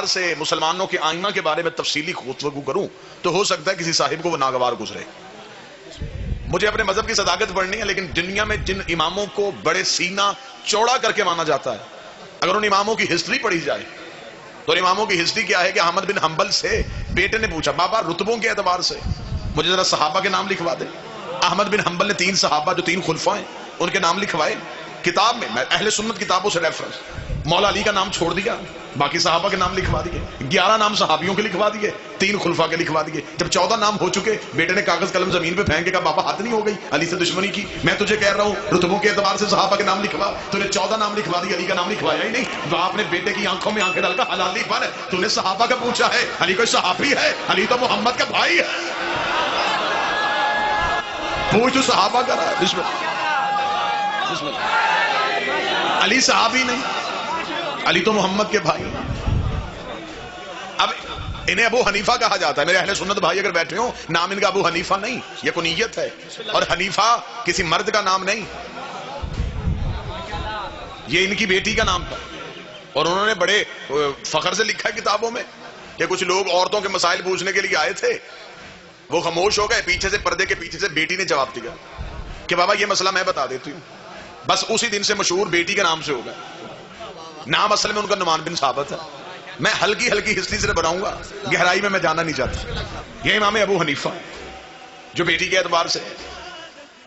اعتبار سے مسلمانوں کے آئینہ کے بارے میں تفصیلی گفتگو کروں تو ہو سکتا ہے کسی صاحب کو وہ ناگوار گزرے. مجھے اپنے مذہب کی صداقت پڑھنی ہے، لیکن دنیا میں جن اماموں کو بڑے سینہ چوڑا کر کے مانا جاتا ہے، اگر ان اماموں کی ہسٹری پڑھی جائے تو ان اماموں کی ہسٹری کیا ہے کہ احمد بن حنبل سے بیٹے نے پوچھا بابا رتبوں کے اعتبار سے مجھے ذرا صحابہ کے نام لکھوا دے. احمد بن حنبل نے 3 صحابہ جو 3 خلفاء ہیں ان کے نام لکھوائے کتاب میں اہل سنت کتابوں سے ریفرنس. مولا علی کا نام چھوڑ دیا، باقی صحابہ کے نام لکھوا دیے. 11 نام صحابیوں کے لکھوا دیے، 3 خلفاء کے لکھوا دیے. جب 14 نام ہو چکے بیٹے نے کاغذ قلم زمین پہ پھینک کے کہا بابا حد نہیں ہو گئی علی سے دشمنی کی؟ میں تجھے کہہ رہا ہوں رتبوں کے اعتبار سے صحابہ کے نام لکھوا. تو نے 14 نام لکھوا دی، علی کا نام لکھوایا ہی نہیں. باپ نے بیٹے کی آنکھوں میں آنکھیں ڈال کر حلالی پر تو نے صحابہ کا پوچھا ہے؟ علی کوئی صحابی ہے؟ علی تو محمد کا بھائی ہے. پوچھ تو صحابہ کا رہا. بسم اللہ. علی صحابی نہیں، علی تو محمد کے بھائی. اب انہیں ابو حنیفہ کہا جاتا ہے. میرے اہل سنت بھائی اگر بیٹھے ہوں نام ان کا ابو حنیفہ نہیں، یہ کنیت ہے. اور حنیفہ کسی مرد کا نام نہیں، یہ ان کی بیٹی کا نام تھا. اور انہوں نے بڑے فخر سے لکھا ہے کتابوں میں کہ کچھ لوگ عورتوں کے مسائل پوچھنے کے لیے آئے تھے، وہ خاموش ہو گئے. پیچھے سے پردے کے پیچھے سے بیٹی نے جواب دیا کہ بابا یہ مسئلہ میں بتا دیتی ہوں. بس اسی دن سے مشہور بیٹی کے نام سے ہو گئے. نام اصل میں ان کا نعمان بن ثابت ہے. میں ہلکی ہلکی ہسٹری سے بناؤں گا، گہرائی میں جانا نہیں چاہتا. یہ امام ابو حنیفہ جو بیٹی کے اعتبار سے،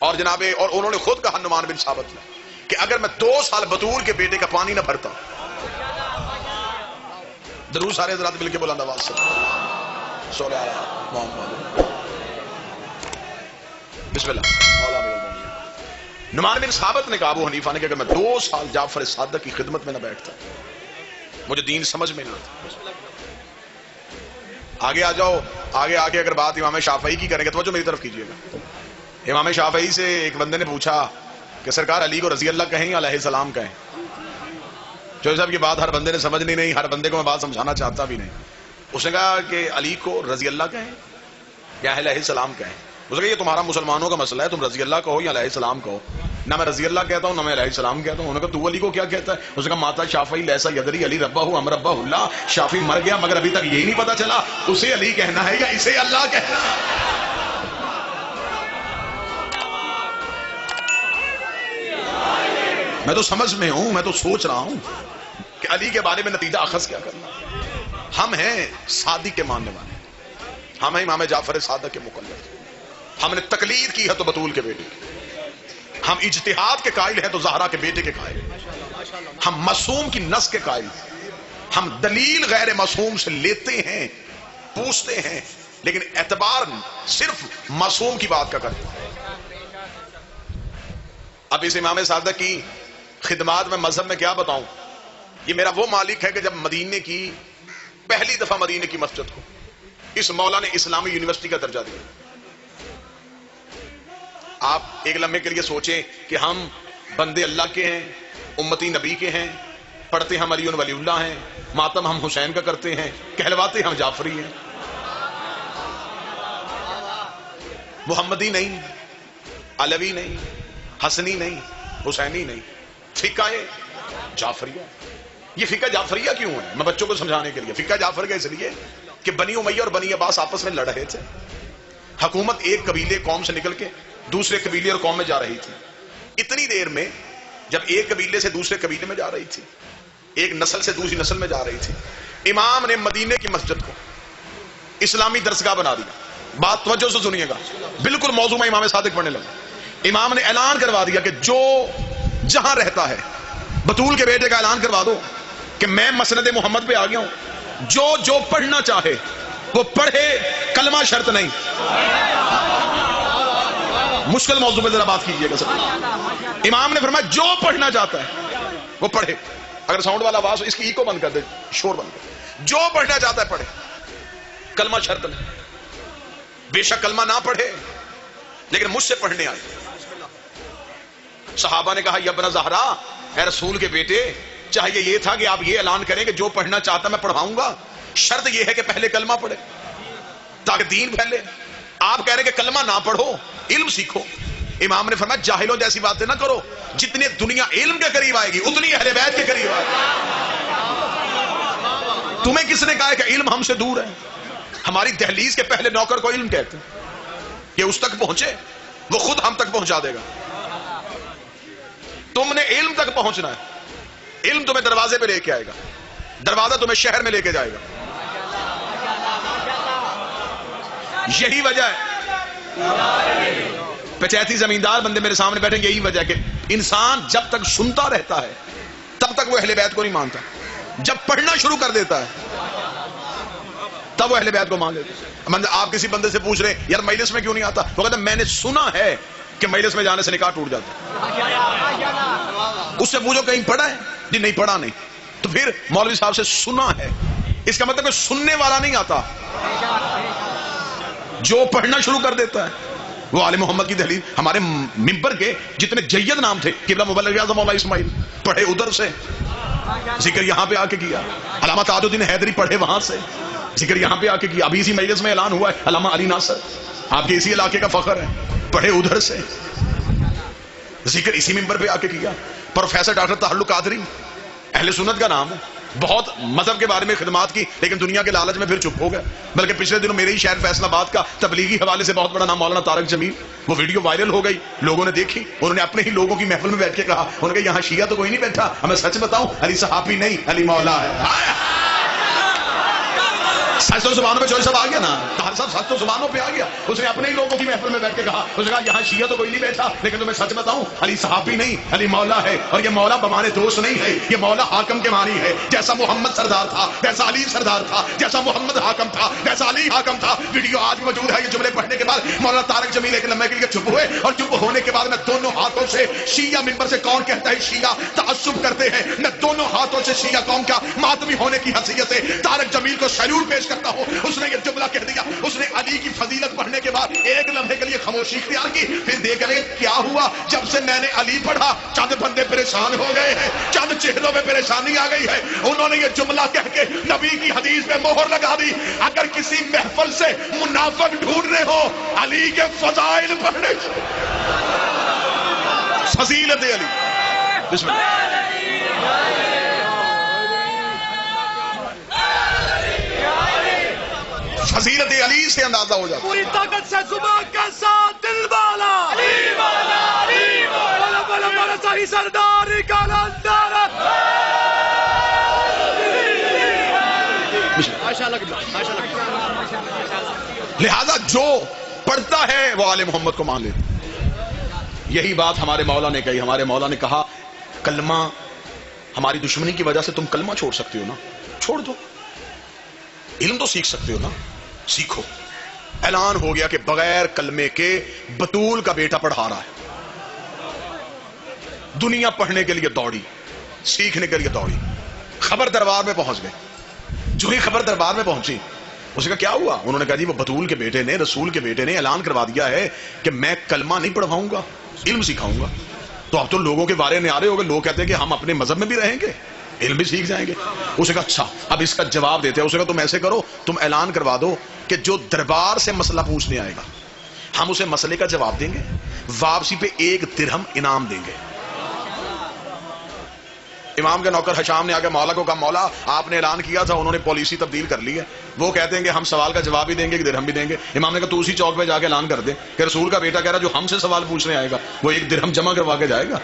اور جناب اور انہوں نے خود کہا نعمان بن ثابت نے کہ اگر میں 2 سال بطول کے بیٹے کا پانی نہ بھرتا. درود سارے حضرات مل کے بلند آواز سے صلی اللہ علیہ محمد. بسم اللہ. نعمان بن ثابت نے کہا ابو حنیفہ نے کہ اگر میں 2 سال جعفر صادق کی خدمت میں نہ بیٹھتا مجھے دین سمجھ میں نہیں آتا. آگے آ جاؤ، آگے آگے اگر بات امام شافعی کی کریں گے توجہ میری طرف کیجئے گا. امام شافعی سے ایک بندے نے پوچھا کہ سرکار علی کو رضی اللہ کہیں یا علیہ السلام کہیں؟ جو صاحب یہ بات ہر بندے نے سمجھنی نہیں، ہر بندے کو میں بات سمجھانا چاہتا بھی نہیں. اس نے کہا کہ علی کو رضی اللہ کہیں یا علیہ السلام کہیں؟ اس نے کہا یہ تمہارا مسلمانوں کا مسئلہ ہے، تم رضی اللہ کہو یا علیہ السلام کہو. نہ میں رضی اللہ کہتا ہوں نہ میں علیہ السلام کہتا ہوں. انہوں نے کہا تو علی کو کیا کہتا ہے؟ اس نے کہا ماتا شافعی لیسا یدری علی ربہ ام ربہ اللہ. شافعی مر گیا مگر ابھی تک یہی نہیں پتا چلا اسے علی کہنا ہے یا اسے اللہ کہنا ہے. میں تو سمجھ میں ہوں، میں تو سوچ رہا ہوں کہ علی کے بارے میں نتیجہ اخذ کیا کرنا. ہم ہیں صادق کے ماننے والے، ہم ہیں امام جعفر صادق کے مقلد. ہم نے تقلید کی ہے تو بطول کے بیٹے کی، ہم اجتہاد کے قائل ہیں تو زہرا کے بیٹے کے قائل ہیں، ہم معصوم کی نس کے قائل ہیں. ہم دلیل غیر معصوم سے لیتے ہیں، پوچھتے ہیں، لیکن اعتبار صرف معصوم کی بات کا کرتے ہیں. اب اس امام صادق کی خدمات میں مذہب میں کیا بتاؤں. یہ میرا وہ مالک ہے کہ جب مدینے کی پہلی دفعہ مدینے کی مسجد کو اس مولا نے اسلامی یونیورسٹی کا درجہ دیا. آپ ایک لمحے کے لیے سوچیں کہ ہم بندے اللہ کے ہیں، امتی نبی کے ہیں، پڑھتے ہم علی ولی اللہ ہیں، ماتم ہم حسین کا کرتے ہیں، کہلواتے ہم جعفری ہیں. محمدی نہیں، علوی نہیں، حسنی نہیں، حسینی نہیں، فقہ جعفریہ. یہ فقہ جعفریہ کیوں ہے؟ میں بچوں کو سمجھانے کے لیے. فقہ جعفر کا اس لیے کہ بنی امیہ اور بنی عباس آپس میں لڑ رہے تھے. حکومت ایک قبیلے قوم سے نکل کے دوسرے قبیلے اور قوم میں جا رہی تھی. اتنی دیر میں جب ایک قبیلے سے دوسرے قبیلے میں جا رہی تھی، ایک نسل سے دوسری نسل میں جا رہی تھی، امام نے مدینے کی مسجد کو اسلامی درسگاہ بنا دیا. بات توجہ سے سنیے گا، بالکل موضوع میں امام صادق پڑھنے لگا. امام نے اعلان کروا دیا کہ جو جہاں رہتا ہے، بطول کے بیٹے کا اعلان کروا دو کہ میں مسند محمد پہ آ گیا ہوں، جو پڑھنا چاہے وہ پڑھے، کلمہ شرط نہیں. مشکل موضوع پہ ذرا بات کیجیے گا سب. امام نے فرمایا جو پڑھنا چاہتا ہے وہ پڑھے. اگر ساؤنڈ والا آواز ہو اس کی ایکو بند کر دے، شور بند کر دے. جو پڑھنا چاہتا ہے پڑھے، کلمہ شرط نہیں. بے شک کلمہ نہ پڑھے لیکن مجھ سے پڑھنے آئے. صحابہ نے کہا یا ابن زہرا، اے رسول کے بیٹے، چاہیے یہ تھا کہ آپ یہ اعلان کریں کہ جو پڑھنا چاہتا میں پڑھاؤں گا. شرط یہ ہے کہ پہلے کلمہ پڑھے تاکہ دین پھیلے. آپ کہہ رہے کہ کلمہ نہ پڑھو، علم سیکھو. امام نے فرمایا جاہلوں جیسی باتیں نہ کرو. جتنے دنیا علم کے قریب آئے گی اتنی اہل بیت کے قریب آئے گی. تمہیں کس نے کہا ہے کہ علم ہم سے دور ہے؟ ہماری دہلیز کے پہلے نوکر کو علم کہتے ہیں کہ اس تک پہنچے، وہ خود ہم تک پہنچا دے گا۔ تم نے علم تک پہنچنا ہے، علم تمہیں دروازے پہ لے کے آئے گا، دروازہ تمہیں شہر میں لے کے جائے گا۔ یہی وجہ ہے، پچیتی زمیندار بندے میرے سامنے بیٹھیں، یہی وجہ ہے کہ انسان جب تک سنتا رہتا ہے تب تک وہ اہل بیت کو نہیں مانتا، جب پڑھنا شروع کر دیتا ہے تب وہ اہل بیت کو مان لیتا ہے۔ آپ کسی بندے سے پوچھ رہے ہیں یار مجلس میں کیوں نہیں آتا، وہ کہتا ہے میں نے سنا ہے کہ مجلس میں جانے سے نکاح ٹوٹ جاتا ہے۔ اس سے پوچھو کہیں پڑھا ہے؟ جی نہیں پڑھا نہیں۔ تو پھر مولوی صاحب سے سنا ہے، اس کا مطلب کہ سننے والا نہیں آتا، جو پڑھنا شروع کر دیتا ہے۔ وہ آل محمد کی دہلیز، ہمارے ممبر کے جتنے جید نام تھے، قبلہ مبلغ اعظم مولا اسماعیل پڑھے ادھر سے، ذکر یہاں پہ آ کے کیا، علامہ تاج الدین حیدری پڑھے وہاں سے، ذکر یہاں پہ آ کے کیا، ابھی اسی مجلس میں اعلان ہوا ہے علامہ علی ناصر، آپ کے اسی علاقے کا فخر ہے، پڑھے ادھر سے، ذکر اسی ممبر پہ آ کے کیا۔ پروفیسر ڈاکٹر طاہر القادری اہل سنت کا نام ہے، بہت مذہب کے بارے میں خدمات کی، لیکن دنیا کے لالچ میں پھر چپ ہو گئے۔ بلکہ پچھلے دنوں میرے ہی شہر فیصل آباد کا تبلیغی حوالے سے بہت بڑا نام مولانا طارق جمیل، وہ ویڈیو وائرل ہو گئی، لوگوں نے دیکھی، انہوں نے اپنے ہی لوگوں کی محفل میں بیٹھ کے کہا، انہوں نے کہا یہاں شیعہ تو کوئی نہیں بیٹھا، ہمیں سچ بتاؤں علی صحابی نہیں علی مولا ہے۔ سچ تو زبانوں پہ چوری صاحب آ گیا نا، طاہر صاحب سچ تو زبانوں پہ آ گیا، اس نے اپنے ہی لوگوں کی محفل میں بیٹھ کے کہا، اس نے کہا یہاں شیعہ تو کوئی نہیں بیٹھا، لیکن تمہیں سچ بتاؤں علی صحابی نہیں علی مولا ہے، اور یہ مولا بمانے دوست نہیں ہے، یہ مولا حاکم کے معنی ہے، جیسا محمد سردار تھا ویسا علی سردار تھا، جیسا محمد حاکم تھا ویسا علی حاکم تھا۔ ویڈیو آج موجود ہے، یہ جملے پڑھنے کے بعد مولانا طارق جمیل ایک لمحے کے لیے چپ ہوئے، اور چپ ہونے کے بعد میں دونوں ہاتھوں سے شیعہ ممبر سے کون کہتا ہے شیعہ تعصب کرتے ہیں، میں دونوں ہاتھوں سے شیعہ قوم کا ماتمی ہونے کی حیثیت سے طارق جمیل کو سیلوٹ پیش کرتا ہوں۔ اس نے یہ جملہ کہہ دیا، اس نے علی کی فضیلت پڑھنے کے بعد ایک لمحے کے لیے خاموشی اختیار کی، پھر دیکھ لیں کیا ہوا، جب سے میں نے علی پڑھا چند بندے پریشان ہو گئے ہیں، چند چہروں میں پریشانی آ گئی ہے۔ انہوں نے یہ جملہ کہہ کے نبی کی حدیث میں مہر لگا دی، اگر کسی محفل سے منافق ڈھونڈنے ہو علی کے فضائل پڑھنے، فضیلت علی، بسم اللہ۔ فضیلت علی سے اندازہ ہو جاتا، پوری طاقت سے زبان کے ساتھ دل والا علی والا علی والا بلا بلا ساری سرداری کا لندار۔ لہذا جو پڑھتا ہے وہ آل محمد کو مان لیتا۔ یہی بات ہمارے مولا نے کہی، ہمارے مولا نے کہا کلمہ، ہماری دشمنی کی وجہ سے تم کلمہ چھوڑ سکتے ہو نا، چھوڑ دو، علم تو سیکھ سکتے ہو نا، سیکھو۔ اعلان ہو گیا کہ بغیر کلمے کے بطول کا بیٹا پڑھا رہا ہے، دنیا پڑھنے کے لیے دوڑی، سیکھنے کے لیے دوڑی، خبر دربار میں پہنچ گئے۔ جو ہی خبر دربار میں پہنچی، اس کا کیا ہوا، انہوں نے کہا جی وہ بطول کے بیٹے نے، رسول کے بیٹے نے اعلان کروا دیا ہے کہ میں کلمہ نہیں پڑھواؤں گا، علم سکھاؤں گا۔ تو اب تو لوگوں کے بارے میں آ رہے ہو گے، لوگ کہتے ہیں کہ ہم اپنے مذہب میں بھی رہیں گے، علم بھی سیکھ جائیں گے۔ اس نے کہا اچھا اب اس کا جواب دیتے ہیں۔ اس نے کہا تم ایسے کرو، تم اعلان کروا دو کہ جو دربار سے مسئلہ پوچھنے آئے گا ہم اسے مسئلے کا جواب دیں گے، واپسی پہ 1 درہم انعام دیں گے۔ امام کے نوکر حشام نے آگے مولا کو کہا مولا آپ نے اعلان کیا تھا، انہوں نے پالیسی تبدیل کر لی ہے، وہ کہتے ہیں کہ ہم سوال کا جواب بھی دیں گے، 1 درہم بھی دیں گے۔ امام نے کہا تو اسی چوک پہ جا کے اعلان کر دیں کہ رسول کا بیٹا کہہ رہا جو ہم سے سوال پوچھنے آئے گا وہ 1 درہم جمع کروا کے جائے گا۔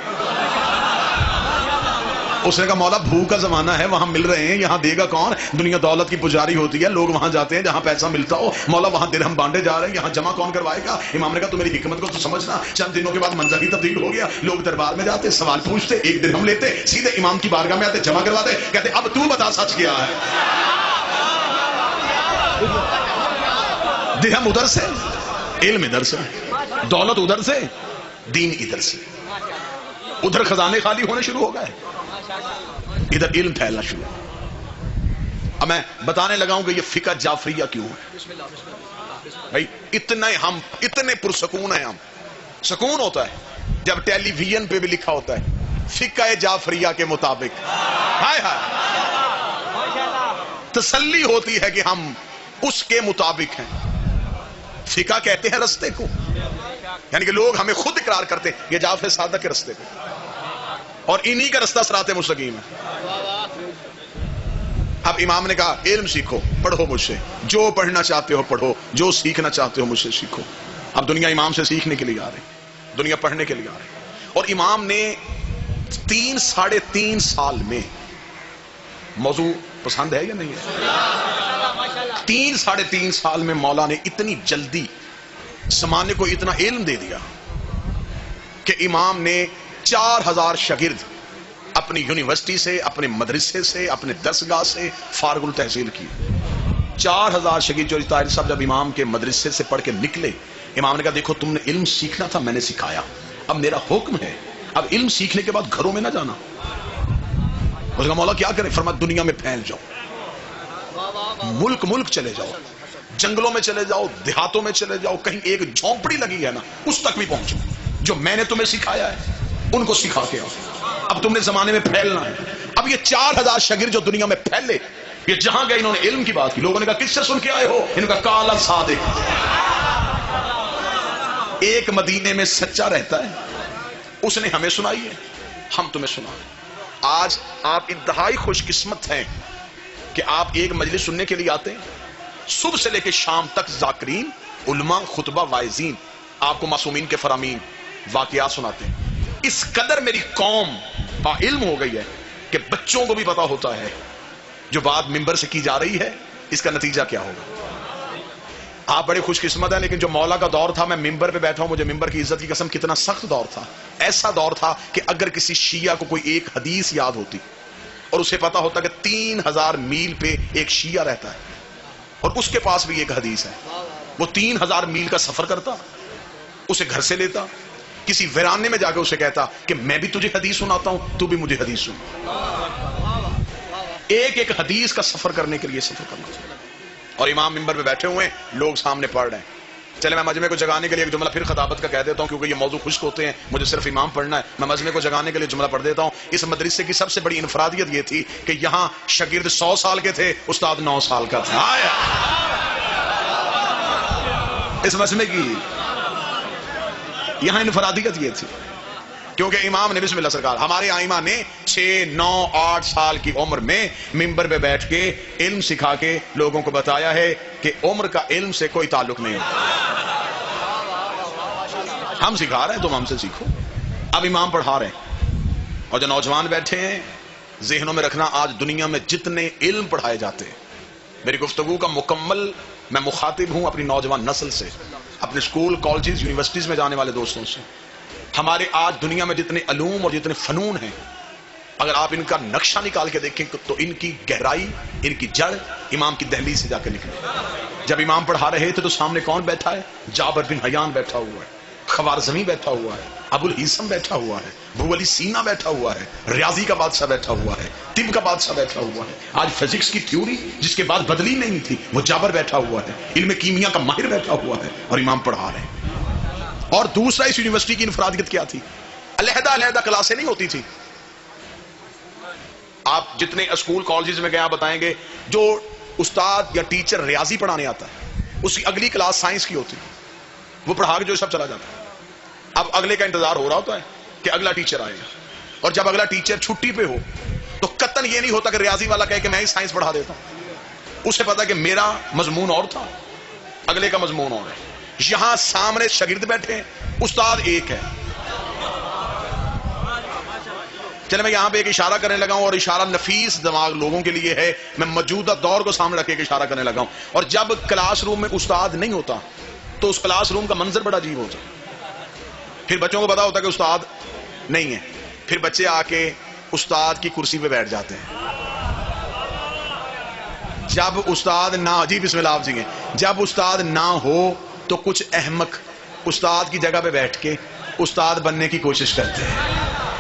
اس نے کہا مولا بھوک کا زمانہ ہے، وہاں مل رہے ہیں، یہاں دے گا کون، دنیا دولت کی پجاری ہوتی ہے، لوگ وہاں جاتے ہیں جہاں پیسہ ملتا ہو، مولا وہاں درہم بانٹے جا رہے ہیں، یہاں جمع کون کروائے گا۔ امام نے کہا تو میری حکمت کو تو سمجھنا۔ چند دنوں کے بعد منظر ہی تبدیل ہو گیا، لوگ دربار میں جاتے، سوال پوچھتے، 1 درہم لیتے، سیدھے امام کی بارگاہ میں آتے، جمع کرواتے، کہتے اب تو بتا سچ کیا ہے۔ درہم ادھر سے، علم ادھر سے، دولت ادھر سے، دین ادھر سے، ادھر خزانے خالی ہونے شروع ہو گئے، ادھر علم پھیلنا شروع۔ اب میں بتانے لگا ہوں کہ یہ فقہ جعفریہ کیوں ہے بھائی، اتنے پرسکون ہیں ہم۔ سکون ہوتا ہے جب ٹیلی ویژن پہ بھی لکھا ہوتا ہے فقہ جعفریہ کے مطابق، ہائے ہائے، تسلی ہوتی ہے کہ ہم اس کے مطابق ہیں۔ فقہ کہتے ہیں رستے کو، یعنی کہ لوگ ہمیں خود اقرار کرتے ہیں یہ جعفر صادق کے رستے کو، اور انہی کا رستہ صراط مستقیم ہے۔ اب امام نے کہا علم سیکھو، پڑھو مجھ سے، جو پڑھنا چاہتے ہو پڑھو، جو سیکھنا چاہتے ہو مجھ سے سیکھو۔ اب دنیا امام سے سیکھنے کے لیے آ رہی، دنیا پڑھنے کے لیے آ رہی، اور امام نے 3-3.5 سال میں، موضوع پسند ہے یا نہیں ہے؟ 3-3.5 سال میں مولا نے اتنی جلدی زمانے کو اتنا علم دے دیا کہ امام نے 4000 شاگرد اپنی یونیورسٹی سے، اپنے مدرسے سے، اپنے درسگاہ سے فارغ التحصیل کی۔ 4000 شاگرد جو طاہر صاحب جب امام کے مدرسے سے پڑھ کے نکلے، امام نے کہا دیکھو تم نے علم سیکھنا تھا، میں نے سکھایا، اب میرا حکم ہے اب علم سیکھنے کے بعد گھروں میں نہ جانا۔ اس کا مولا کیا کرے؟ فرمایا دنیا میں پھیل جاؤ، ملک ملک چلے جاؤ، جنگلوں میں چلے جاؤ، دیہاتوں میں چلے جاؤ، کہیں ایک جھونپڑی لگی ہے نا اس تک بھی پہنچو، جو میں نے تمہیں سکھایا ہے ان کو سکھا کے آؤ۔ اب تم نے زمانے میں پھیلنا ہے۔ اب یہ 4000 شاگرد جو دنیا میں پھیلے، یہ جہاں گئے انہوں نے علم کی بات کی، لوگوں نے کہا کس سے سن کے آئے ہو؟ انہوں نے کہا کالا صادق، ایک مدینے میں سچا رہتا ہے، اس نے ہمیں سنائی ہے، ہم تمہیں سنا۔ آج آپ انتہائی خوش قسمت ہیں کہ آپ ایک مجلس سننے کے لیے آتے ہیں، صبح سے لے کے شام تک ذاکرین، علماء، خطبہ، واعظین آپ کو معصومین کے فرامین واقعات سناتے ہیں۔ اس قدر میری قوم با علم ہو گئی ہے کہ بچوں کو بھی پتا ہوتا ہے جو بات ممبر سے کی جا رہی ہے اس کا نتیجہ کیا ہوگا۔ آپ بڑے خوش قسمت ہیں، لیکن جو مولا کا دور تھا، میں ممبر پہ بیٹھا ہوں، مجھے ممبر کی عزت کی قسم کتنا سخت دور تھا۔ ایسا دور تھا کہ اگر کسی شیعہ کو کوئی ایک حدیث یاد ہوتی اور اسے پتا ہوتا کہ 3000 میل پہ ایک شیعہ رہتا ہے اور اس کے پاس بھی ایک حدیث ہے، وہ 3000 میل کا سفر کرتا، اسے گھر سے لیتا، کسی ویرانے میں جا کے اسے کہتا کہ میں بھی تجھے حدیث سناتا ہوں، تو بھی مجھے حدیث سن۔ ایک ایک حدیث کا سفر کرنے کے لیے سفر کرنا چاہیے۔ اور امام ممبر پہ بیٹھے ہوئے ہیں، لوگ سامنے پڑھ رہے ہیں۔ چلے میں مجمع کو جگانے کے لیے ایک جملہ پھر خطابت کا کہہ دیتا ہوں، کیونکہ یہ موضوع خشک ہوتے ہیں، مجھے صرف امام پڑھنا ہے، میں مجمع کو جگانے کے لیے جملہ پڑھ دیتا ہوں۔ اس مدرسے کی سب سے بڑی انفرادیت یہ تھی کہ یہاں شاگرد 100 سال کے تھے، استاد 9 سال کا تھا۔ اس مجمع کی یہاں انفرادیت یہ تھی کیونکہ امام نے، بسم اللہ سرکار، ہمارے ائمہ نے 6، 9، 8 سال کی عمر میں ممبر پہ بیٹھ کے علم سکھا کے لوگوں کو بتایا ہے کہ عمر کا علم سے کوئی تعلق نہیں ہوتا۔ ہم سکھا رہے ہیں، تم ہم سے سیکھو۔ اب امام پڑھا رہے ہیں، اور جو نوجوان بیٹھے ہیں ذہنوں میں رکھنا، آج دنیا میں جتنے علم پڑھائے جاتے ہیں، میری گفتگو کا مکمل میں مخاطب ہوں اپنی نوجوان نسل سے، اپنے اسکول، کالجز، یونیورسٹیز میں جانے والے دوستوں سے۔ ہمارے آج دنیا میں جتنے علوم اور جتنے فنون ہیں، اگر آپ ان کا نقشہ نکال کے دیکھیں تو ان کی گہرائی، ان کی جڑ امام کی دہلیز سے جا کے نکلے۔ جب امام پڑھا رہے تھے تو سامنے کون بیٹھا ہے؟ جابر بن حیان بیٹھا ہوا ہے، خوارزمی بیٹھا ہوا ہے، ابو الہیثم بیٹھا ہوا ہے، ابو علی سینا بیٹھا ہوا ہے، ریاضی کا بادشاہ بیٹھا ہوا ہے، طب کا بادشاہ بیٹھا ہوا ہے، آج فزکس کی تھیوری جس کے بعد بدلی نہیں تھی وہ جابر بیٹھا ہوا ہے، علم کیمیا کا ماہر بیٹھا ہوا ہے، اور امام پڑھا رہے ہیں۔ اور دوسرا، اس یونیورسٹی کی انفرادیت کیا تھی؟ علیحدہ علیحدہ کلاسیں نہیں ہوتی تھی۔ آپ جتنے اسکول کالجز میں گئے آپ بتائیں گے جو استاد یا ٹیچر ریاضی پڑھانے آتا ہے اس کی اگلی کلاس سائنس کی ہوتی ہے، وہ پڑھا کے جو سب چلا جاتا ہے۔ اب اگلے کا انتظار ہو رہا ہوتا ہے کہ اگلا ٹیچر آئے گا، اور جب اگلا ٹیچر چھٹی پہ ہو تو قطعاً یہ نہیں ہوتا کہ ریاضی والا کہے کہ میں ہی سائنس پڑھا دیتا ہوں، اسے پتا کہ میرا مضمون اور تھا، اگلے کا مضمون اور ہے۔ یہاں سامنے شاگرد بیٹھے ہیں، استاد ایک ہے۔ چلے میں یہاں پہ ایک اشارہ کرنے لگا ہوں، اور اشارہ نفیس دماغ لوگوں کے لیے ہے، میں موجودہ دور کو سامنے رکھ کے ایک اشارہ کرنے لگا ہوں۔ اور جب کلاس روم میں استاد نہیں ہوتا تو اس کلاس روم کا منظر بڑا عجیب ہوتا ہے۔ پھر بچوں کو پتا ہوتا ہے کہ استاد نہیں ہے، پھر بچے آ کے استاد کی کرسی پہ بیٹھ جاتے ہیں۔ جب استاد نہ، جی بسم اللہ آپ جی، جب استاد نہ ہو تو کچھ احمق استاد کی جگہ پہ بیٹھ کے استاد بننے کی کوشش کرتے ہیں۔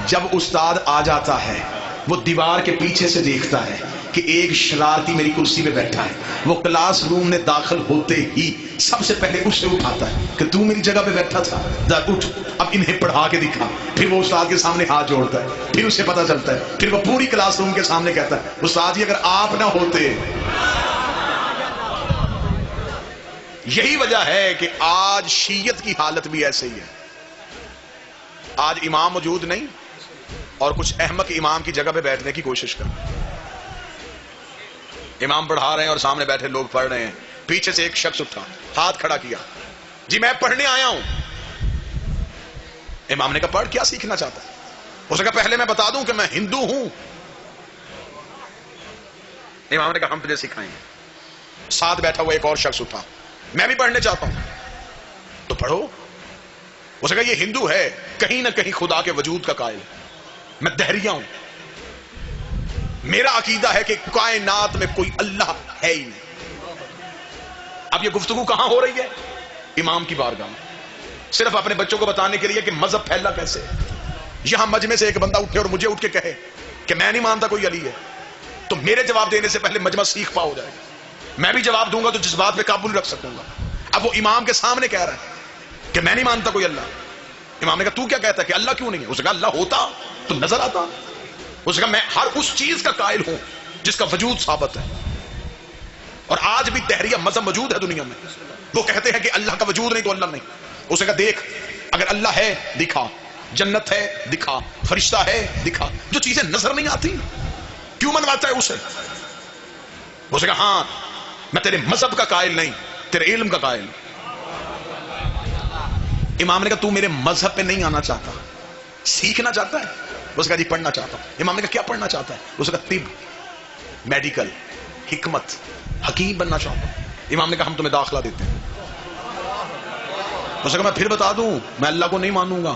جب استاد آ جاتا ہے وہ دیوار کے پیچھے سے دیکھتا ہے کہ ایک شرارتی میری کرسی پہ بیٹھا ہے، وہ کلاس روم میں داخل ہوتے ہی سب سے پہلے اس سے اٹھاتا ہے کہ تو میری جگہ پہ بیٹھا تھا، ذرا اٹھ اب انہیں پڑھا کے دکھا۔ پھر وہ استاد کے سامنے ہاتھ جوڑتا ہے، پھر اسے پتا چلتا ہے، پھر وہ پوری کلاس روم کے سامنے کہتا ہے استاد جی اگر آپ نہ ہوتے۔ یہی وجہ ہے کہ آج شیعت کی حالت بھی ایسے ہی ہے۔ آج امام موجود نہیں اور کچھ احمق امام کی جگہ پہ بیٹھنے کی کوشش کر۔ امام پڑھا رہے ہیں اور سامنے بیٹھے لوگ پڑھ رہے ہیں. پیچھے سے ایک شخص اٹھا, ہاتھ کھڑا کیا, جی میں پڑھنے آیا ہوں. امام نے کہا پڑھ, کیا سیکھنا چاہتا ہے؟ اس نے کہا پہلے میں بتا دوں کہ میں ہندو ہوں. امام نے کہا ہم تجھے سکھائیں گے. ساتھ بیٹھا ہوا ایک اور شخص اٹھا, میں بھی پڑھنے چاہتا ہوں. تو پڑھو. اس نے کہا یہ ہندو ہے, کہیں نہ کہیں خدا کے وجود کا قائل ہے. میں دہریہ ہوں, میرا عقیدہ ہے کہ کائنات میں کوئی اللہ ہے ہی نہیں. اب یہ گفتگو کہاں ہو رہی ہے؟ امام کی بارگاہ میں, صرف اپنے بچوں کو بتانے کے لیے کہ مذہب پھیلا کیسے. یہاں مجمع سے ایک بندہ اٹھے اور مجھے اٹھ کے کہے کہ میں نہیں مانتا کوئی علی ہے, تو میرے جواب دینے سے پہلے مجمع سیکھ پا ہو جائے گا. میں بھی جواب دوں گا تو جس بات پہ قابو رکھ سکوں گا. اب وہ امام کے سامنے کہہ رہا ہے کہ میں نہیں مانتا کوئی اللہ. امام نے کہا تو کیا کہتا ہے کہ اللہ کیوں نہیں ہے؟ اس نے کہا اللہ ہوتا تو نظر آتا. اس نے کہا میں ہر اس چیز کا قائل ہوں جس کا وجود ثابت ہے. اور آج بھی دہریہ مذہب موجود ہے دنیا میں, وہ کہتے ہیں کہ اللہ کا وجود نہیں تو اللہ نہیں. اس نے کہا دیکھ, اگر اللہ ہے دکھا, جنت ہے دکھا, فرشتہ ہے دکھا, جو چیزیں نظر نہیں آتی کیوں منواتا ہے اسے؟ اس نے کہا ہاں میں تیرے مذہب کا قائل نہیں, تیرے علم کا قائل. امام نے کہا تو میرے مذہب پہ نہیں آنا چاہتا, سیکھنا چاہتا ہے؟ اس نے کہا جی پڑھنا چاہتا ہوں. امام نے کہا کیا پڑھنا چاہتا ہے؟ اس نے کہا طب, میڈیکل, حکمت, حکیم بننا چاہتا ہوں. امام نے کہا ہم تمہیں داخلہ دیتے ہیں. اس نے کہا میں پھر بتا دوں میں اللہ کو نہیں مانوں گا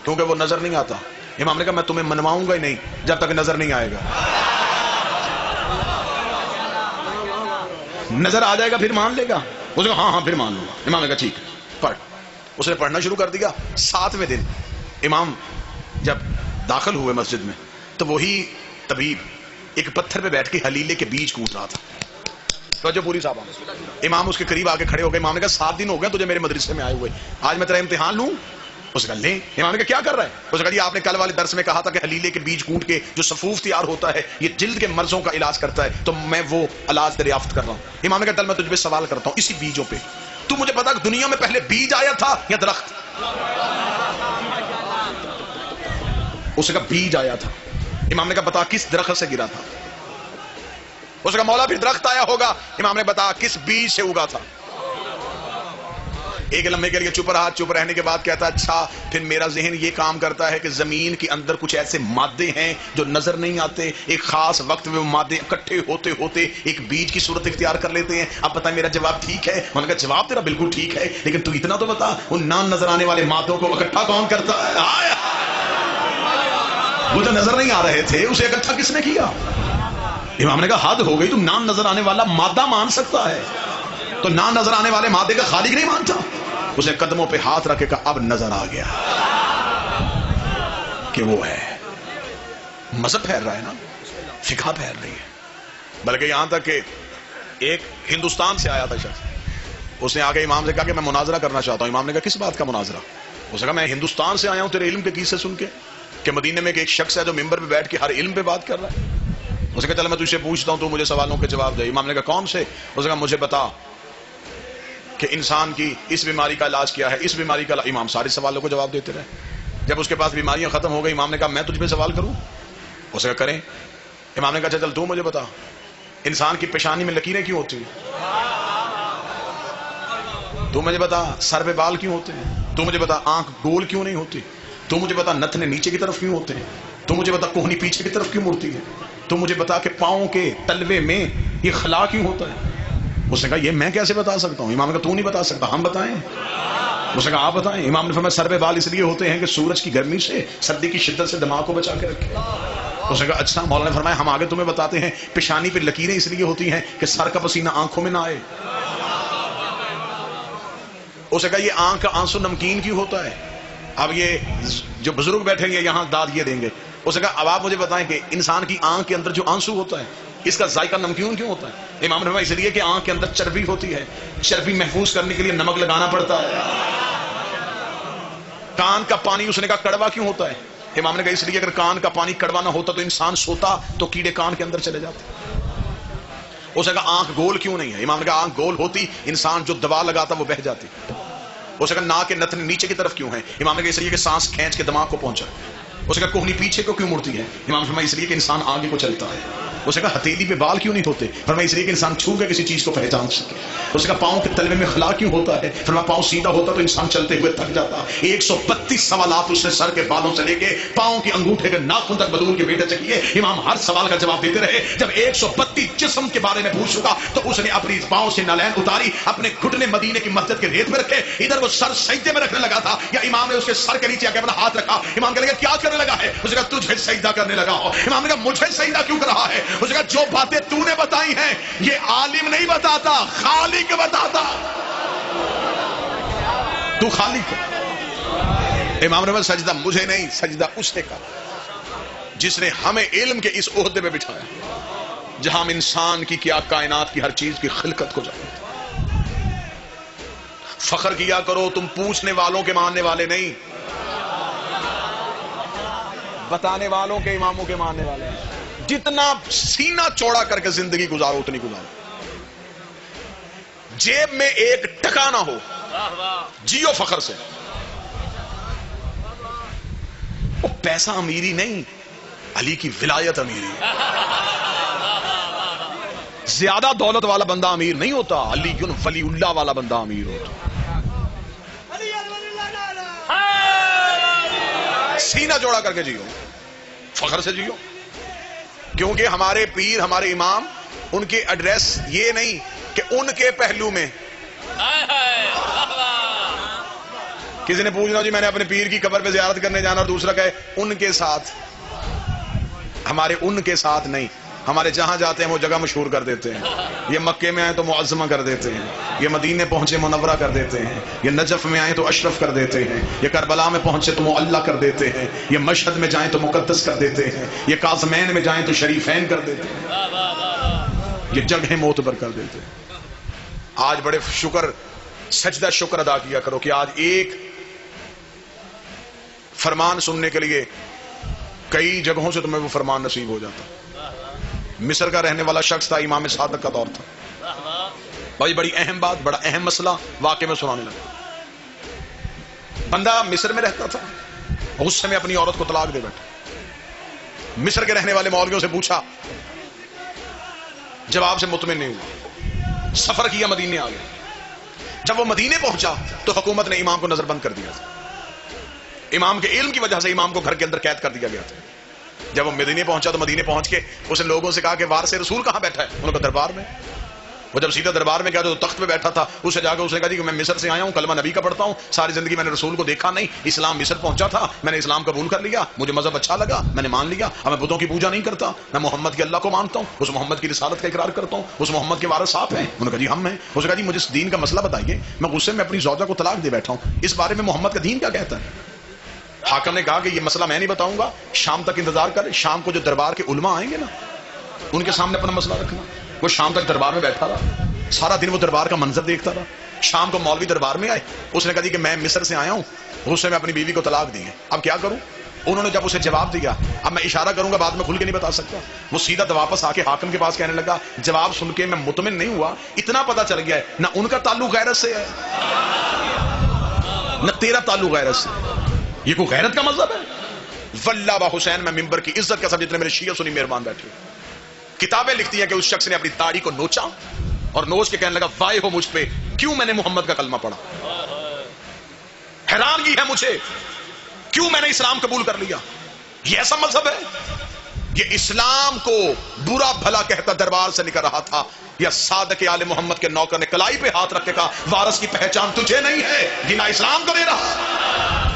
کیونکہ وہ نظر نہیں آتا. امام نے کہا میں تمہیں منواؤں گا ہی نہیں جب تک نظر نہیں آئے گا. نظر آ جائے گا پھر مان لے گا. اس نے کہا ہاں پھر مان لوں گا. امام نے کہا ٹھیک پڑھ. اس نے پڑھنا شروع کر دیا. 7ویں دن امام جب داخل ہوئے مسجد میں تو وہی طبیب ایک پتھر پہ بیٹھ کے حلیلے کے بیج کوٹ رہا تھا. توجہ پوری صاحب. امام اس کے قریب آ کے کھڑے ہو گئے. امام نے کہا 7 دن ہو گئے تجھے میرے مدرسے میں آئے ہوئے, آج میں تیرا امتحان لوں؟ اس نے کہا لیں. امام نے کہا کیا کر رہا ہے؟ اس نے کہا جی آپ نے کل والے درس میں کہا تھا کہ حلیلے کے بیج کوٹ کے جو صفوف تیار ہوتا ہے یہ جلد کے مرضوں کا علاج کرتا ہے, تو میں وہ علاج دریافت کر رہا ہوں. امام نے کہا چل میں تجھ پہ سوال کرتا ہوں اسی بیجوں پہ, تو مجھے بتا کہ دنیا میں پہلے بیج آیا تھا یا درخت؟ اس نے کہا بیج آیا تھا. امام نے کہا بتا کس درخت سے گرا تھا؟ اس نے کہا مولا پھر درخت آیا ہوگا. امام نے بتا کس بیج سے اگا تھا؟ ایک لمحے کے لیے چپ رہا. چپ رہنے کے بعد کہتا اچھا پھر میرا ذہن یہ کام کرتا ہے کہ زمین کے اندر کچھ ایسے مادے ہیں جو نظر نہیں آتے, ایک خاص وقت میں وہ مادے اکٹھے ہوتے ہوتے ایک بیج کی صورت اختیار کر لیتے ہیں. اب بتا میرا جواب ٹھیک ہے؟ میں نے کہا جواب تیرا بالکل ٹھیک ہے, لیکن تو اتنا تو بتا ان نام نظر آنے والے مادوں کو اکٹھا کون کرتا ہے؟ وہ جو نظر نہیں آ رہے تھے اسے اکٹھا کس نے کیا؟ امام نے کہا حد ہو گئی, تم نام نظر آنے والا مادہ مان سکتا ہے تو نام نظر آنے والے مادے کا خالق نہیں مانتا؟ اسے قدموں پہ ہاتھ رکھے کہا اب نظر آ گیا کہ وہ ہے. مذہب پھیل رہا ہے نا, فقہ پھیل رہی ہے. بلکہ یہاں تک کہ ایک ہندوستان سے آیا تھا شخص, اس نے آگے امام سے کہا کہ میں مناظرہ کرنا چاہتا ہوں. امام نے کہا کس بات کا مناظرہ؟ اس نے کہا میں ہندوستان سے آیا ہوں تیرے علم کے قصے سن کے کہ مدینے میں ایک شخص ہے جو ممبر پہ بیٹھ کے ہر علم پہ بات کر رہا ہے. اس نے کہا چل میں تجھ سے پوچھتا ہوں تو مجھے سوالوں کے جواب دے. امام نے کہا کون سے؟ اس نے کہا مجھے بتا کہ انسان کی اس بیماری کا علاج کیا ہے, اس بیماری کا. امام سارے سوالوں کو جواب دیتے رہے. جب اس کے پاس بیماریاں ختم ہو گئی امام نے کہا میں تجھ پہ سوال کروں؟ اس نے کہا کریں. امام نے کہا چل تو مجھے بتا انسان کی پیشانی میں لکیریں کیوں ہوتی ہیں؟ تو مجھے بتا سر پہ بال کیوں ہوتے ہیں؟ تو مجھے بتا آنکھ گول کیوں نہیں ہوتی؟ تو مجھے بتا نتنے نیچے کی طرف کیوں ہوتے ہیں؟ تو مجھے بتا کوہنی پیچھے کی طرف کیوں مڑتی ہے؟ تو مجھے بتا کہ پاؤں کے تلوے میں یہ خلا کیوں ہوتا ہے؟ اس نے کہا یہ میں کیسے بتا سکتا ہوں؟ امام نے کہا تو نہیں بتا سکتا, ہم بتائیں. اس نے کہا آپ بتائیں. امام نے فرمایا سر پہ بال اس لیے ہوتے ہیں کہ سورج کی گرمی سے, سردی کی شدت سے دماغ کو بچا کے رکھے. اس نے کہا اچھا. مولانا نے فرمایا ہم آگے تمہیں بتاتے ہیں پیشانی پہ لکیریں اس لیے ہوتی ہیں کہ سر کا پسینہ آنکھوں میں نہ آئے. اس نے کہا یہ آنکھ کا آنسو نمکین کیوں ہوتا ہے؟ اب یہ جو بزرگ بیٹھیں گے یہاں داد یہ دیں گے. اس نے کہا اب آپ مجھے بتائیں کہ انسان کی آنکھ کے اندر جو آنسو ہوتا ہے اس کا ذائقہ نمکین کیوں ہوتا ہے؟ امام نے فرمایا اس لیے کہ آنکھ کے اندر چربی ہوتی ہے, چربی محفوظ کرنے کے لیے نمک لگانا پڑتا ہے. کان کا پانی اس نے کہا کڑوا کیوں ہوتا ہے؟ امام نے کہا اس لیے اگر کان کا پانی کڑوا نہ ہوتا تو انسان سوتا تو کیڑے کان کے اندر چلے جاتے. اس نے کہا آنکھ گول کیوں نہیں ہے؟ امام نے کہا آنکھ گول ہوتی انسان جو دوا لگاتا وہ بہ جاتی. اس نے کہا ناک کے نتنے نیچے کی طرف کیوں ہیں؟ امام نے کہا اس لیے کہ سانس کھینچ کے دماغ کو پہنچا. اس نے کہا کوہنی پیچھے کو کیوں مڑتی ہے؟ امام نے فرمایا اس لیے کہ انسان آگے کو چلتا ہے. اسے کہا ہتھیلی پہ بال کیوں نہیں ہوتے؟ فرمایا اس لیے کہ انسان چھو کے کسی چیز کو پہچان سکے. اسے کہا پاؤں کے تلوے میں خلا کیوں ہوتا ہے؟ فرمایا پاؤں سیدھا ہوتا تو انسان چلتے ہوئے تھک جاتا. 132 سوالات اس نے سر کے بالوں سے لے کے پاؤں کے انگوٹھے کے ناخن تک بدول کے بیٹے سے کیے. امام ہر سوال کا جواب دیتے رہے. جب 132 جسم کے بارے میں پوچھ چکا تو اس نے اپنی پاؤں سے نالین اتاری, اپنے گھٹنے مدینے کی مسجد کے ریت میں رکھے, ادھر وہ سر سجدے میں رکھنے لگا تھا. یا امام نے اس کے سر کے نیچے آ کے اپنا ہاتھ رکھا. امام کہنے لگا کیا کرنے لگا ہے؟ اس نے کہا تجھے سجدہ کرنے لگا ہو. امام نے کہا مجھے سجدہ کیوں کر رہا ہے؟ اس نے کہا جو باتیں تو نے بتائی ہیں یہ عالم نہیں بتاتا, خالق بتاتا. تو خالق. امام نے سجدہ مجھے نہیں, سجدہ اس نے کہا جس نے ہمیں علم کے اس عہدے پہ بٹھایا جہاں ہم انسان کی کیا کائنات کی ہر چیز کی خلقت کو جانتے. فخر کیا کرو تم پوچھنے والوں کے ماننے والے نہیں, بتانے والوں کے, اماموں کے ماننے والے. جتنا سینہ چوڑا کر کے زندگی گزارو اتنی گزارو. جیب میں ایک ٹکا نہ ہو, جیو فخر سے. وہ پیسہ امیری نہیں, علی کی ولایت امیری. زیادہ دولت والا بندہ امیر نہیں ہوتا, علی ولی اللہ والا بندہ امیر ہوتا. سینہ جوڑا کر کے جیو, فخر سے جیو. کیونکہ ہمارے پیر, ہمارے امام, ان کے ایڈریس یہ نہیں کہ ان کے پہلو میں. کسی نے پوچھنا جی میں نے اپنے پیر کی قبر پہ زیارت کرنے جانا, اور دوسرا کہے ان کے ساتھ. ہمارے ان کے ساتھ نہیں, ہمارے جہاں جاتے ہیں وہ جگہ مشہور کر دیتے ہیں. یہ مکے میں آئے تو معظمہ کر دیتے ہیں, یہ مدینے پہنچے منورہ کر دیتے ہیں, یہ نجف میں آئے تو اشرف کر دیتے ہیں, یہ کربلا میں پہنچے تو معلی کر دیتے ہیں, یہ مشہد میں جائیں تو مقدس کر دیتے ہیں, یہ کاظمین میں جائیں تو شریفین کر دیتے ہیں, یہ جگہیں معتبر کر دیتے ہیں. آج بڑے شکر, سجدہ شکر ادا کیا کرو کہ آج ایک فرمان سننے کے لیے کئی جگہوں سے تمہیں وہ فرمان نصیب ہو جاتا. مصر کا رہنے والا شخص تھا, امام صادق کا دور تھا. بھائی بڑی اہم بات, بڑا اہم مسئلہ واقع میں سنانے لگا. بندہ مصر میں رہتا تھا, غصے میں اپنی عورت کو طلاق دے بیٹھا. مصر کے رہنے والے مولویوں سے پوچھا, جواب سے مطمئن نہیں ہوا. سفر کیا, مدینے آ گیا. جب وہ مدینے پہنچا تو حکومت نے امام کو نظر بند کر دیا تھا. امام کے علم کی وجہ سے امام کو گھر کے اندر قید کر دیا گیا تھا. جب وہ مدینے پہنچا تو مدینے پہنچ کے اس نے لوگوں سے کہا کہ وارث رسول کہاں بیٹھا ہے؟ انہوں نے کہا دربار میں. وہ جب سیدھا دربار میں گیا تو تخت پہ بیٹھا تھا. اسے جا کے اس نے کہا کہ میں مصر سے آیا ہوں, کلمہ نبی کا پڑھتا ہوں, ساری زندگی میں نے رسول کو دیکھا نہیں, اسلام مصر پہنچا تھا, میں نے اسلام قبول کر لیا, مجھے مذہب اچھا لگا, میں نے مان لیا. اب میں بتوں کی پوجا نہیں کرتا, میں محمد کے اللہ کو مانتا ہوں, اس محمد کی رسالت کا اقرار کرتا ہوں, اس محمد کے وارث آپ ہیں. انہوں نے کہا جی ہم ہیں. اس نے کہا جی مجھے اس دین کا مسئلہ بتائیے, میں غصے میں اپنی زوجہ کو طلاق دے بیٹھا ہوں, اس بارے میں محمد کا دین کیا کہتا ہے؟ حاکم نے کہا کہ یہ مسئلہ میں نہیں بتاؤں گا, شام تک انتظار کر. شام کو جو دربار کے علماء آئیں گے نا, ان کے سامنے اپنا مسئلہ رکھنا. وہ شام تک دربار میں بیٹھا رہا, سارا دن وہ دربار کا منظر دیکھتا رہا. شام کو مولوی دربار میں آئے, اس نے کہا کہ میں مصر سے آیا ہوں, غصے میں اپنی بیوی کو طلاق دی ہے, اب کیا کروں؟ انہوں نے جب اسے جواب دیا, اب میں اشارہ کروں گا, بعد میں کھل کے نہیں بتا سکتا. وہ سیدھا واپس آ کے حاکم کے پاس کہنے لگا, جواب سن کے میں مطمئن نہیں ہوا, اتنا پتا چل گیا ہے نہ ان کا تعلق غیرت سے ہے نہ تیرا تعلق غیرت سے. یہ کوئی غیرت کا مذہب ہے؟ واللہ با حسین, میں ممبر کی عزت کا سب جتنے میرے شیعہ سنی مہربان بیٹھے, کتابیں لکھتی ہیں کہ اس شخص نے اپنی داڑھی کو نوچا اور نوچ کے کہنے لگا وائے ہو مجھ پہ, کیوں میں نے محمد کا کلمہ پڑھا, حیرانگی ہے مجھے, کیوں میں نے اسلام قبول کر لیا. یہ ایسا مذہب ہے؟ یہ اسلام کو برا بھلا کہتا دربار سے نکل رہا تھا, یا صادق آل محمد کے نوکر نے کلائی پہ ہاتھ رکھ کے کہا وارث کی پہچان تجھے نہیں ہے, گنا اسلام کو دے رہا.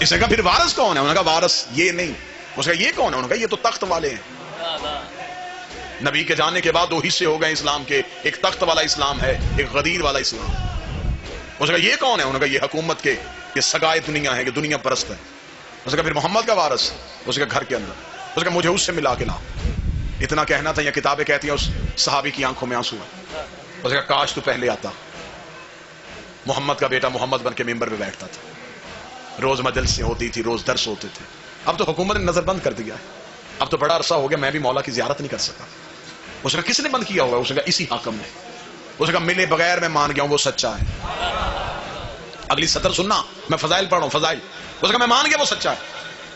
اس نے کہا پھر وارث کون ہے؟ انہوں نے کہا وارث یہ نہیں. اس نے کہا یہ کون ہے؟ انہوں نے کہا یہ تو تخت والے ہیں. نبی کے جانے کے بعد دو حصے ہو گئے اسلام کے, ایک تخت والا اسلام ہے, ایک غدیر والا اسلام. اس نے کہا یہ کون ہے؟ انہوں نے کہا یہ حکومت کے, یہ سگائے دنیا ہے, یہ دنیا پرست ہے. اس نے کہا پھر محمد کا وارث؟ اس نے کہا گھر کے اندر. اس نے کہا مجھے اس سے ملا کے لا. اتنا کہنا تھا, یا کتابیں کہتی ہیں اس صحابی کی آنکھوں میں آنسو ہے. اس نے کہا کاش تو پہلے آتا, محمد کا بیٹا محمد بن کے ممبر پہ بیٹھتا تھا, روز مجلس سے ہوتی تھی, روز درس ہوتے تھے. اب تو حکومت نے نظر بند کر دیا ہے, اب تو بڑا عرصہ ہو گیا میں بھی مولا کی زیارت نہیں کر سکا. اس نے کہا کس نے بند کیا ہوا ہے؟ اس نے کہا اسی حاکم نے. اس نے کہا ملے بغیر میں مان گیا ہوں وہ سچا ہے. اگلی سطر سننا, میں فضائل پڑھ رہا ہوں, فضائل. اس نے کہا میں مان گیا وہ سچا ہے.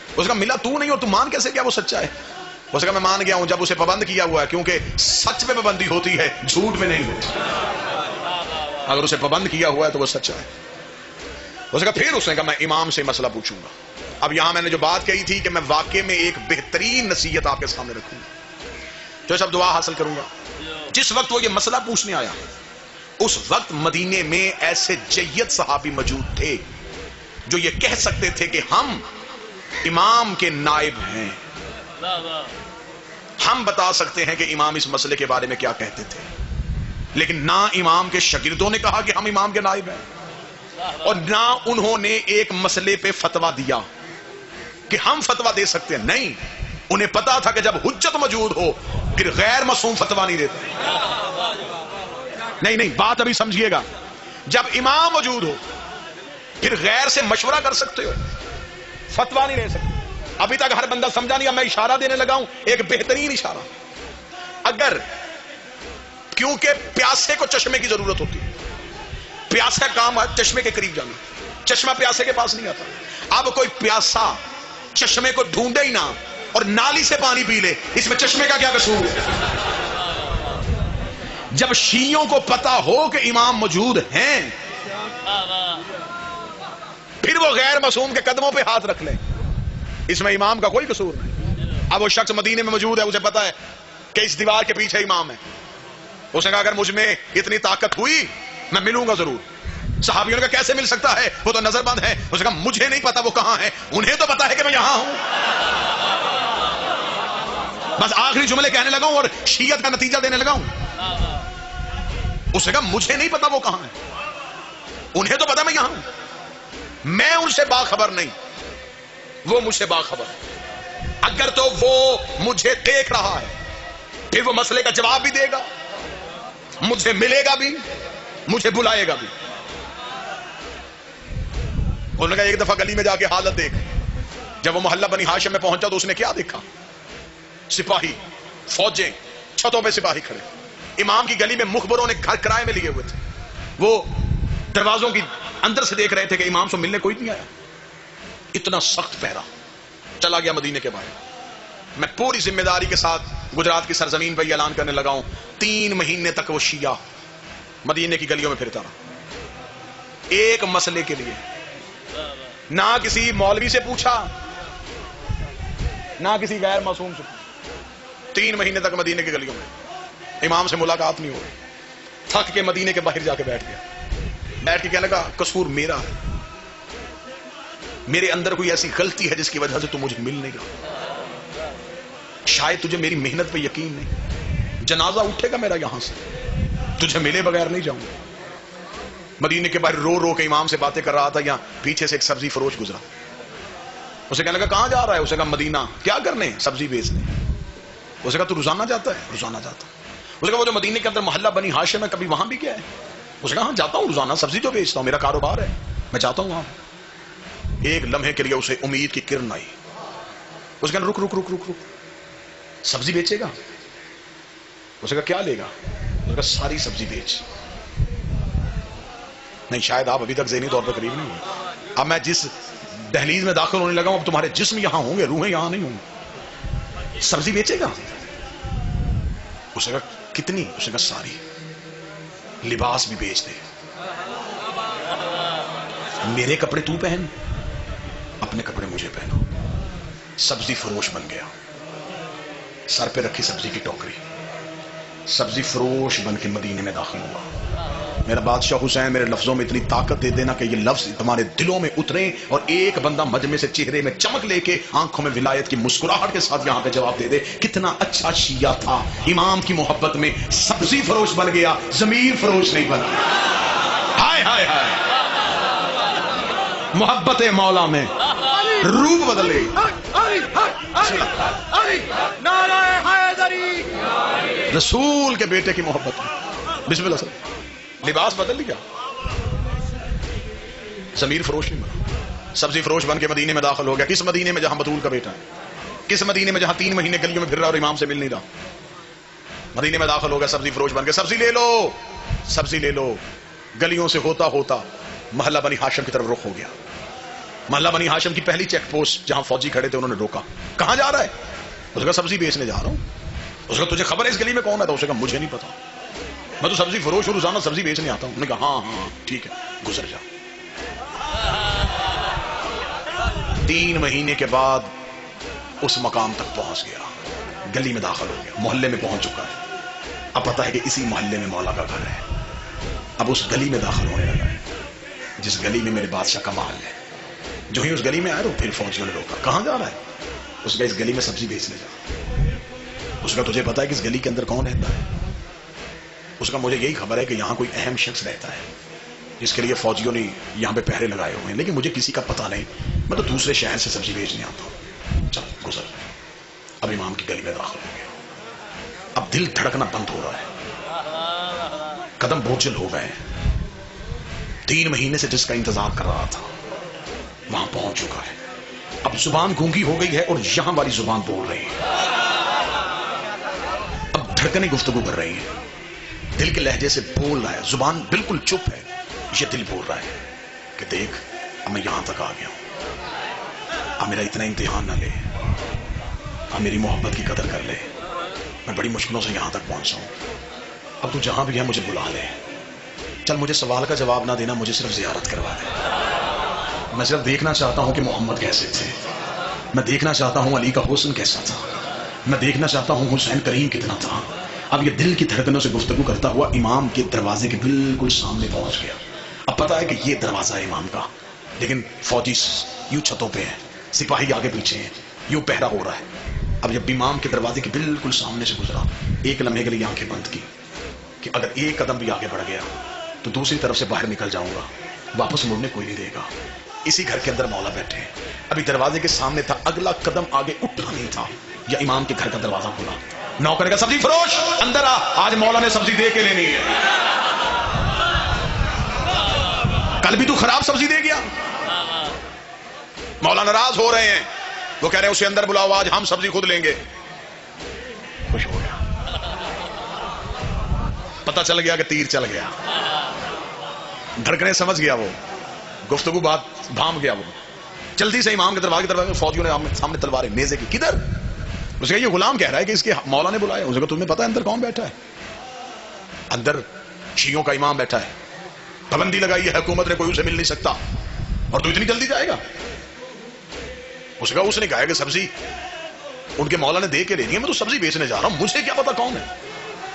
اس نے کہا ملا تو نہیں ہو, تو مان کیسے کیا وہ سچا ہے؟ اس کا میں مان گیا ہوں جب اسے پابند کیا ہوا ہے، کیونکہ سچ پہ پابندی ہوتی ہے، جھوٹ پہ نہیں ہوتی. اگر اسے پابند کیا ہوا ہے تو وہ سچا ہے. اس کا پھر اس نے کہا میں امام سے مسئلہ پوچھوں گا. اب یہاں میں نے جو بات کہی تھی کہ میں واقعے میں ایک بہترین نصیحت آپ کے سامنے رکھوں گا، جو سب دعا حاصل کروں گا. جس وقت وہ یہ مسئلہ پوچھنے آیا اس وقت مدینے میں ایسے جید صحابی موجود تھے جو یہ کہہ سکتے تھے کہ ہم امام کے نائب ہیں، ہم بتا سکتے ہیں کہ امام اس مسئلے کے بارے میں کیا کہتے تھے. لیکن نہ امام کے شاگردوں نے کہا کہ ہم امام کے نائب ہیں، اور نہ انہوں نے ایک مسئلے پہ فتویٰ دیا کہ ہم فتویٰ دے سکتے ہیں. نہیں، انہیں پتا تھا کہ جب حجت موجود ہو پھر غیر معصوم فتویٰ نہیں دیتا. نہیں بات ابھی سمجھیے گا. جب امام موجود ہو پھر غیر سے مشورہ کر سکتے ہو، فتویٰ نہیں دے سکتے. ابھی تک ہر بندہ سمجھا نہیں. اب میں اشارہ دینے لگا ہوں، ایک بہترین اشارہ. اگر کیونکہ پیاسے کو چشمے کی ضرورت ہوتی ہے، پیاسا کام ہے چشمے کے قریب جانا، چشمہ پیاسے کے پاس نہیں آتا. اب کوئی پیاسا چشمے کو ڈھونڈے ہی نہ اور نالی سے پانی پی لے، اس میں چشمے کا کیا قصور ہے؟ جب شیعوں کو پتا ہو کہ امام موجود ہیں پھر وہ غیر معصوم کے قدموں پہ ہاتھ رکھ لیں، اس میں امام کا کوئی قصور نہیں. اب وہ شخص مدینے میں موجود ہے، اسے پتا ہے کہ اس دیوار کے پیچھے امام ہے. اس نے کہا اگر مجھ میں اتنی طاقت ہوئی میں ملوں گا ضرور. صحابیوں نے کہا کیسے مل سکتا ہے، وہ تو نظر بند ہے. اس نے کہا مجھے نہیں پتا وہ کہاں ہے، انہیں تو پتا ہے کہ میں یہاں ہوں. بس آخری جملے کہنے لگا ہوں اور شیعت کا نتیجہ دینے لگا ہوں. اس نے کہا مجھے نہیں پتا وہ کہاں ہے، انہیں تو پتا میں یہاں ہوں. میں ان سے باخبر نہیں، وہ مجھ سے باخبر ہے. اگر تو وہ مجھے دیکھ رہا ہے پھر وہ مسئلے کا جواب بھی دے گا، مجھے ملے گا بھی، مجھے بلائے گا بھی. انہوں نے کہا ایک دفعہ گلی میں جا کے حالت دیکھ. جب وہ محلہ بنی ہاشم میں پہنچا تو اس نے کیا دیکھا؟ سپاہی، فوجیں، چھتوں پہ سپاہی کھڑے. امام کی گلی میں مخبروں نے گھر کرائے میں لیے ہوئے تھے، وہ دروازوں کی اندر سے دیکھ رہے تھے کہ امام سے ملنے کوئی نہیں آیا. اتنا سخت پہرا. چلا گیا مدینے کے باہر. میں پوری ذمہ داری کے ساتھ گجرات کی سرزمین پہ یہ اعلان کرنے لگا ہوں 3 مہینے تک وہ شیعہ مدینے کی گلیوں میں پھرتا رہا، ایک مسئلے کے لیے. نہ کسی مولوی سے پوچھا، نہ کسی غیر معصوم سے. 3 مہینے تک مدینے کی گلیوں میں امام سے ملاقات نہیں ہو رہی. تھک کے مدینے کے باہر جا کے بیٹھ گیا. بیٹھ کے کہنے لگا قصور میرا ہے، میرے اندر کوئی ایسی غلطی ہے جس کی وجہ سے تو مجھے مل نہیں رہا. شاید تجھے میری محنت پہ یقین نہیں. جنازہ اٹھے گا میرا یہاں سے، تجھے ملے بغیر نہیں جاؤں گا. مدینے کے باہر رو رو کے امام سے باتیں کر رہا تھا. یہاں پیچھے سے ایک سبزی فروش گزرا. اسے کہنے لگا کہاں جا رہا ہے؟ اسے کہا مدینہ. کیا کرنے؟ سبزی بیچنے. اسے کہا تو روزانہ جاتا ہے؟ روزانہ جاتا. اسے کہا وہ جو مدینے کے اندر محلہ بنی ہاشم ہے کبھی وہاں بھی گیا ہے؟ اسے کہا ہاں جاتا ہوں روزانہ، سبزی جو بیچتا ہوں، میرا کاروبار ہے، میں جاتا ہوں وہاں. ایک لمحے کے لیے اسے امید کی کرن آئی. اسے کہا رک رک رک رک رک، سبزی بیچے گا؟ اسے کہا کیا لے گا؟ اسے کہا ساری سبزی بیچ. نہیں شاید آپ ابھی تک ذہنی طور پر قریب نہیں ہوئے. اب میں جس دہلیز میں داخل ہونے لگا ہوں اب تمہارے جسم یہاں ہوں گے، روحیں یہاں نہیں ہوں گی. سبزی بیچے گا؟ اسے کہا کتنی؟ اسے کہا ساری. لباس بھی بیچ دے، میرے کپڑے تو پہن، اپنے کپڑے مجھے پہنو. سبزی فروش بن گیا. سر پہ رکھی سبزی کی ٹوکری، سبزی فروش بن کے مدینے میں داخل ہوا. میرا بادشاہ حسین میرے لفظوں میں اتنی طاقت دے دینا کہ یہ لفظ تمہارے دلوں میں اتریں اور ایک بندہ مجمع سے چہرے میں چمک لے کے آنکھوں میں ولایت کی مسکراہٹ کے ساتھ یہاں پہ جواب دے دے کتنا اچھا شیعہ تھا. امام کی محبت میں سبزی فروش بن گیا، ضمیر فروش نہیں بنا. ہائے ہائے ہائے، محبت مولا میں روپ بدلے. نعرہ حیدری، رسول کے بیٹے کی محبت میں. بسم اللہ سر. لباس بدل لیا، ضمیر فروش نہیں بنا. سبزی فروش بن کے مدینے میں داخل ہو گیا. کس مدینے میں؟ جہاں بطول کا بیٹا ہے. کس مدینے میں؟ جہاں 3 مہینے گلیوں میں پھر رہا اور امام سے مل نہیں رہا. مدینے میں داخل ہو گیا سبزی فروش بن کے. سبزی لے لو، سبزی لے لو. گلیوں سے ہوتا ہوتا محلہ بنی ہاشم کی طرف رخ ہو گیا. محلہ بنی ہاشم کی پہلی چیک پوسٹ جہاں فوجی کھڑے تھے انہوں نے روکا. کہاں جا رہا ہے؟ اس کا سبزی بیچنے جا رہا ہوں. اس کا تجھے خبر ہے اس گلی میں کون ہے؟ تو اسے کہا مجھے نہیں پتا, میں تو سبزی فروش ہوں, روزانہ سبزی بیچنے آتا ہوں. میں نے کہا ہاں ہاں ٹھیک ہے گزر جا. 3 مہینے کے بعد اس مقام تک پہنچ گیا, گلی میں داخل ہو گیا, محلے میں پہنچ چکا ہے. اب پتا ہے کہ اسی محلے میں مولا کا گھر ہے. اب اس گلی میں داخل ہونے لگا ہے جس گلی میں میرے بادشاہ کا محل ہے. جو ہی اس گلی میں آیا تو پھر فوجیوں نے روکا. کہاں جا رہا ہے؟ اس کا اس گلی میں سبزی بیچنے جا. اس کا تجھے پتا ہے کہ اس گلی کے اندر کون رہتا ہے؟ اس کا مجھے یہی خبر ہے کہ یہاں کوئی اہم شخص رہتا ہے جس کے لیے فوجیوں نے یہاں پہ پہرے لگائے ہوئے ہیں, لیکن مجھے کسی کا پتہ نہیں, میں تو دوسرے شہر سے سبزی بیچنے آتا ہوں. چل گزر. اب امام کی گلی میں داخل ہو گیا. اب دل دھڑکنا بند ہو رہا ہے, قدم بوجھل ہو گئے. 3 مہینے سے جس کا انتظار کر رہا تھا وہاں پہنچ چکا ہے. اب زبان گونگی ہو گئی ہے اور یہاں والی زبان بول رہی ہے. اب دھڑکنیں گفتگو کر رہی ہیں, دل کے لہجے سے بول رہا ہے. زبان بالکل چپ ہے, یہ دل بول رہا ہے کہ دیکھ اب میں یہاں تک آ گیا ہوں, اب میرا اتنا امتحان نہ لے, اب میری محبت کی قدر کر لے. میں بڑی مشکلوں سے یہاں تک پہنچا ہوں, اب تو جہاں بھی ہے مجھے بلا لے. چل مجھے سوال کا جواب نہ دینا, مجھے صرف زیارت کروا دے. میں صرف دیکھنا چاہتا ہوں کہ محمد کیسے تھے, میں دیکھنا چاہتا ہوں علی کا حسن کیسا تھا, میں دیکھنا چاہتا ہوں حسین کریم کتنا تھا. اب یہ دل کی دھڑکنوں سے گفتگو کرتا ہوا امام کے دروازے کے بالکل سامنے پہنچ گیا. اب پتا ہے کہ یہ دروازہ ہے امام کا, لیکن فوجی یوں چھتوں پہ ہیں, سپاہی آگے پیچھے ہیں, یوں پہرا ہو رہا ہے. اب جب امام کے دروازے کے بالکل سامنے سے گزرا, ایک لمحے کے لیے آنکھیں بند کی کہ اگر ایک قدم بھی آگے بڑھ گیا تو دوسری طرف سے باہر نکل جاؤں گا, واپس مڑنے کوئی نہیں دے گا. اسی گھر کے اندر مولا بیٹھے, ابھی دروازے کے سامنے تھا, اگلا قدم آگے اٹھا نہیں تھا, یا امام کے گھر کا دروازہ کھلا. نوکر کا سبزی فروش اندر آ, آج مولا نے سبزی دے کے لینی ہے. کل بھی تو خراب سبزی دے گیا. مولا ناراض ہو رہے ہیں, وہ کہہ رہے ہیں اسے اندر بلاؤ, آج ہم سبزی خود لیں گے. خوش ہو گیا, پتہ چل گیا کہ تیر چل گیا, دھڑکنے سمجھ گیا, وہ گفتگو بات بھام گیا. وہ جلدی سے امام کے دروازے فوجیوں نے سامنے تلواریں نیزے کی. کدھر؟ اس کا یہ غلام کہہ رہا ہے کہ اس کے مولا نے بلایا. اسے کہا تمہیں پتا ہے اندر کون بیٹھا ہے؟ اندر شیعوں کا امام بیٹھا ہے, پابندی لگائی ہے حکومت نے, کوئی اسے مل نہیں سکتا, اور تو اتنی جلدی جائے گا؟ اس کا اس نے کہا کہ سبزی ان کے مولا نے دے کے لینی ہے, میں تو سبزی بیچنے جا رہا ہوں, مجھے کیا پتا کون ہے.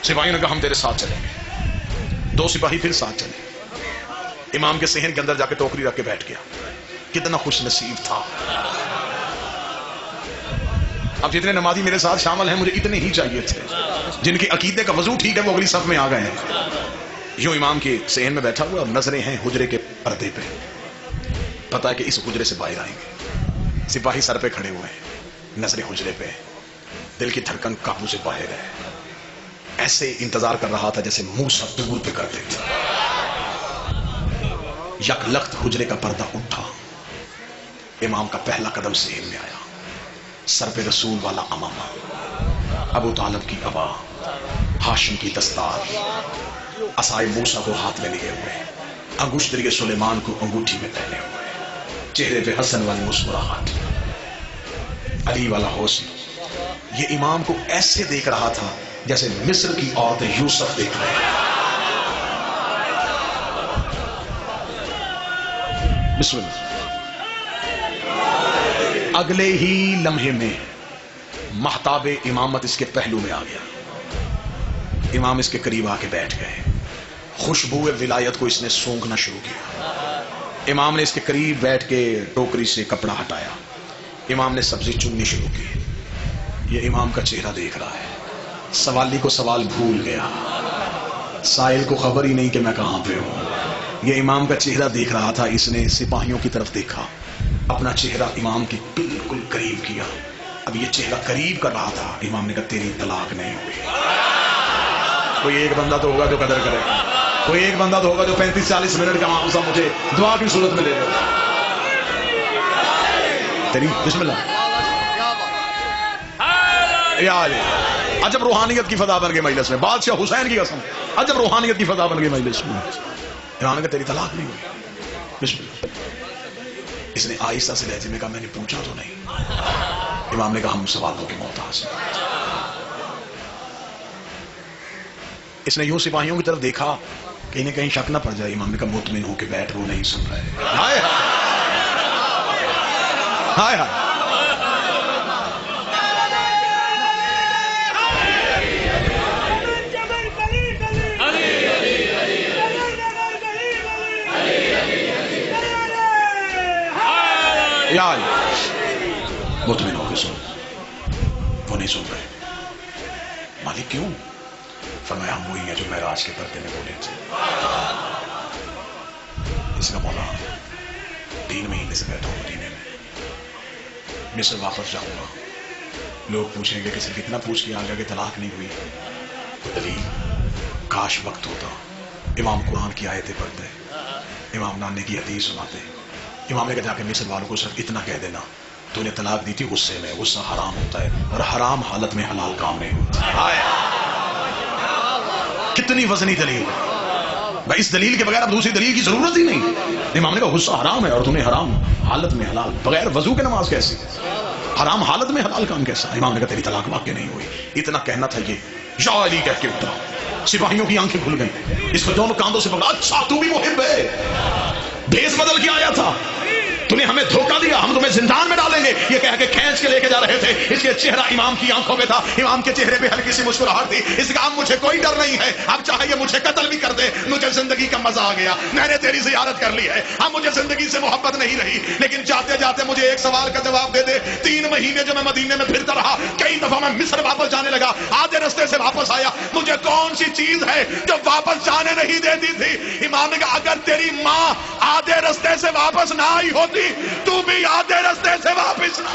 سپاہیوں نے کہا ہم تیرے ساتھ چلیں گے. 2 سپاہی پھر ساتھ چلے. امام کے صحن کے اندر جا کے ٹوکری رکھ کے بیٹھ گیا. کتنا خوش نصیب تھا. اب جتنے نمازی میرے ساتھ شامل ہیں مجھے اتنے ہی چاہیے تھے جن کے عقیدے کا وضو ٹھیک ہے, وہ اگلی صف میں آ گئے ہیں. یوں امام کے صحن میں بیٹھا ہوا, اور نظریں ہیں حجرے کے پردے پہ. پتا ہے کہ اس حجرے سے باہر آئیں گے. سپاہی سر پہ کھڑے ہوئے ہیں, نظریں حجرے پہ, دل کی دھڑکن قابو سے باہر ہے. ایسے انتظار کر رہا تھا جیسے موسیٰ دور پہ کرتے تھے. یک لخت حجرے کا پردہ اٹھا, امام کا پہلا قدم صحن میں آیا. سر پہ رسول والا امامہ, ابو طالب کی ابا, ہاشم کی دستار, عصائے موسیٰ کو ہاتھ میں لیے ہوئے, انگشتری سلیمان کو انگوٹھی میں پہنے ہوئے, چہرے پہ حسن والی مسکراہٹ, علی والا حسن. یہ امام کو ایسے دیکھ رہا تھا جیسے مصر کی عورتیں یوسف دیکھ رہے ہیں. بسم اللہ. اگلے ہی لمحے میں محتاب امامت اس کے پہلو میں آ گیا. امام اس کے قریب آ کے بیٹھ گئے. خوشبو ولایت کو اس نے سونگنا شروع کیا. امام نے اس کے قریب بیٹھ کے ٹوکری سے کپڑا ہٹایا. امام نے سبزی چننی شروع کی. یہ امام کا چہرہ دیکھ رہا ہے. سوالی کو سوال بھول گیا, سائل کو خبر ہی نہیں کہ میں کہاں پہ ہوں. یہ امام کا چہرہ دیکھ رہا تھا. اس نے سپاہیوں کی طرف دیکھا, اپنا چہرہ امام کے بالکل قریب کیا. اب یہ چہرہ قریب کر رہا تھا. امام نے کہا تیری طلاق نہیں ہوئی. کوئی ایک بندہ تو ہوگا جو قدر کرے, کوئی ایک بندہ تو ہوگا جو 35-40 منٹ کا معاوضہ مجھے دعا کی صورت میں دے دے. تیری بسم اللہ. عجب روحانیت کی فضا بن گئی مجلس میں. بادشاہ حسین کی قسم, عجب روحانیت کی فضا بن گئی مجلس میں. امام نے کہا تیری طلاق نہیں ہوئی. بسم اللہ. اس نے آہستہ سے لہجے میں کہا میں نے پوچھا تو نہیں. امام نے کہا ہم سوالوں کے محتاج ہیں. اس نے یوں سپاہیوں کی طرف دیکھا کہ انہیں کہیں شک نہ پڑ جائے. امام نے کہا مطمئن ہو کے بیٹھ، وہ نہیں سن رہے. ہائے ہائے ہائے. یا مطمئن ہو کے سن، وہ نہیں سن رہے. مالک کیوں؟ فرمایا ہم وہی ہیں جو معراج کے پردے میں بولے تھے. اس کا مولا 3 مہینے سے بیٹھا ہوں مدینے میں، مصر واپس جاؤں گا. لوگ پوچھیں گے کہ صرف اتنا پوچھ کے آ گیا کہ طلاق نہیں ہوئی. کوئی دلیل؟ کاش وقت ہوتا. امام قرآن کی آیتیں پڑھتے، امام نانے کی حدیث سناتے. امام نے کہا جا کے مصر والوں کو صرف اتنا کہہ دینا تو نے طلاق دی تھی غصے میں، غصہ حرام ہوتا ہے اور حرام حالت میں حلال کام نہیں ہوتا. کتنی وزنی دلیل بھائی. اس دلیل کے بغیر اب دوسری دلیل کی ضرورت ہی نہیں. امام نے کہا غصہ حرام ہے اور تمہیں حرام حالت میں حلال. بغیر وضو کے نماز کیسی؟ حرام حالت میں حلال کام کیسا؟ امام نے کہا تیری طلاق واقع نہیں ہوئی. اتنا کہنا تھا یہ یا علی کہہ کے اٹھا. سپاہیوں کی آنکھیں کھل گئیں. اس کو دونوں کاندھوں سے پکڑا. اچھا تو بھی محب ہے، بھیس بدل کے آیا تھا، تو نے ہمیں دھوکہ دیا، ہم تمہیں زندان میں ڈالیں گے. یہ کہہ کے کھینچ کے لے کے جا رہے تھے. اس کے چہرہ امام کی آنکھوں پہ تھا. امام کے چہرے پہ ہلکی سی مسکراہٹ تھی. اس کا اب مجھے کوئی ڈر نہیں ہے، اب چاہے یہ مجھے قتل بھی کر دے، مجھے زندگی کا مزہ آ گیا. میں نے تیری زیارت کر لی ہے، اب مجھے زندگی سے محبت نہیں رہی. لیکن جاتے جاتے مجھے ایک سوال کا جواب دے دے. 3 مہینے جو میں مدینے میں پھرتا رہا، کئی دفعہ میں مصر واپس جانے لگا، آدھے رستے سے واپس آیا، مجھے کون سی چیز ہے جو واپس جانے نہیں دیتی تھی؟ امام نے کہا اگر تیری ماں آدھے رستے سے واپس نہ آئی ہوتی تو بھی آدھے رستے سے واپس نہ.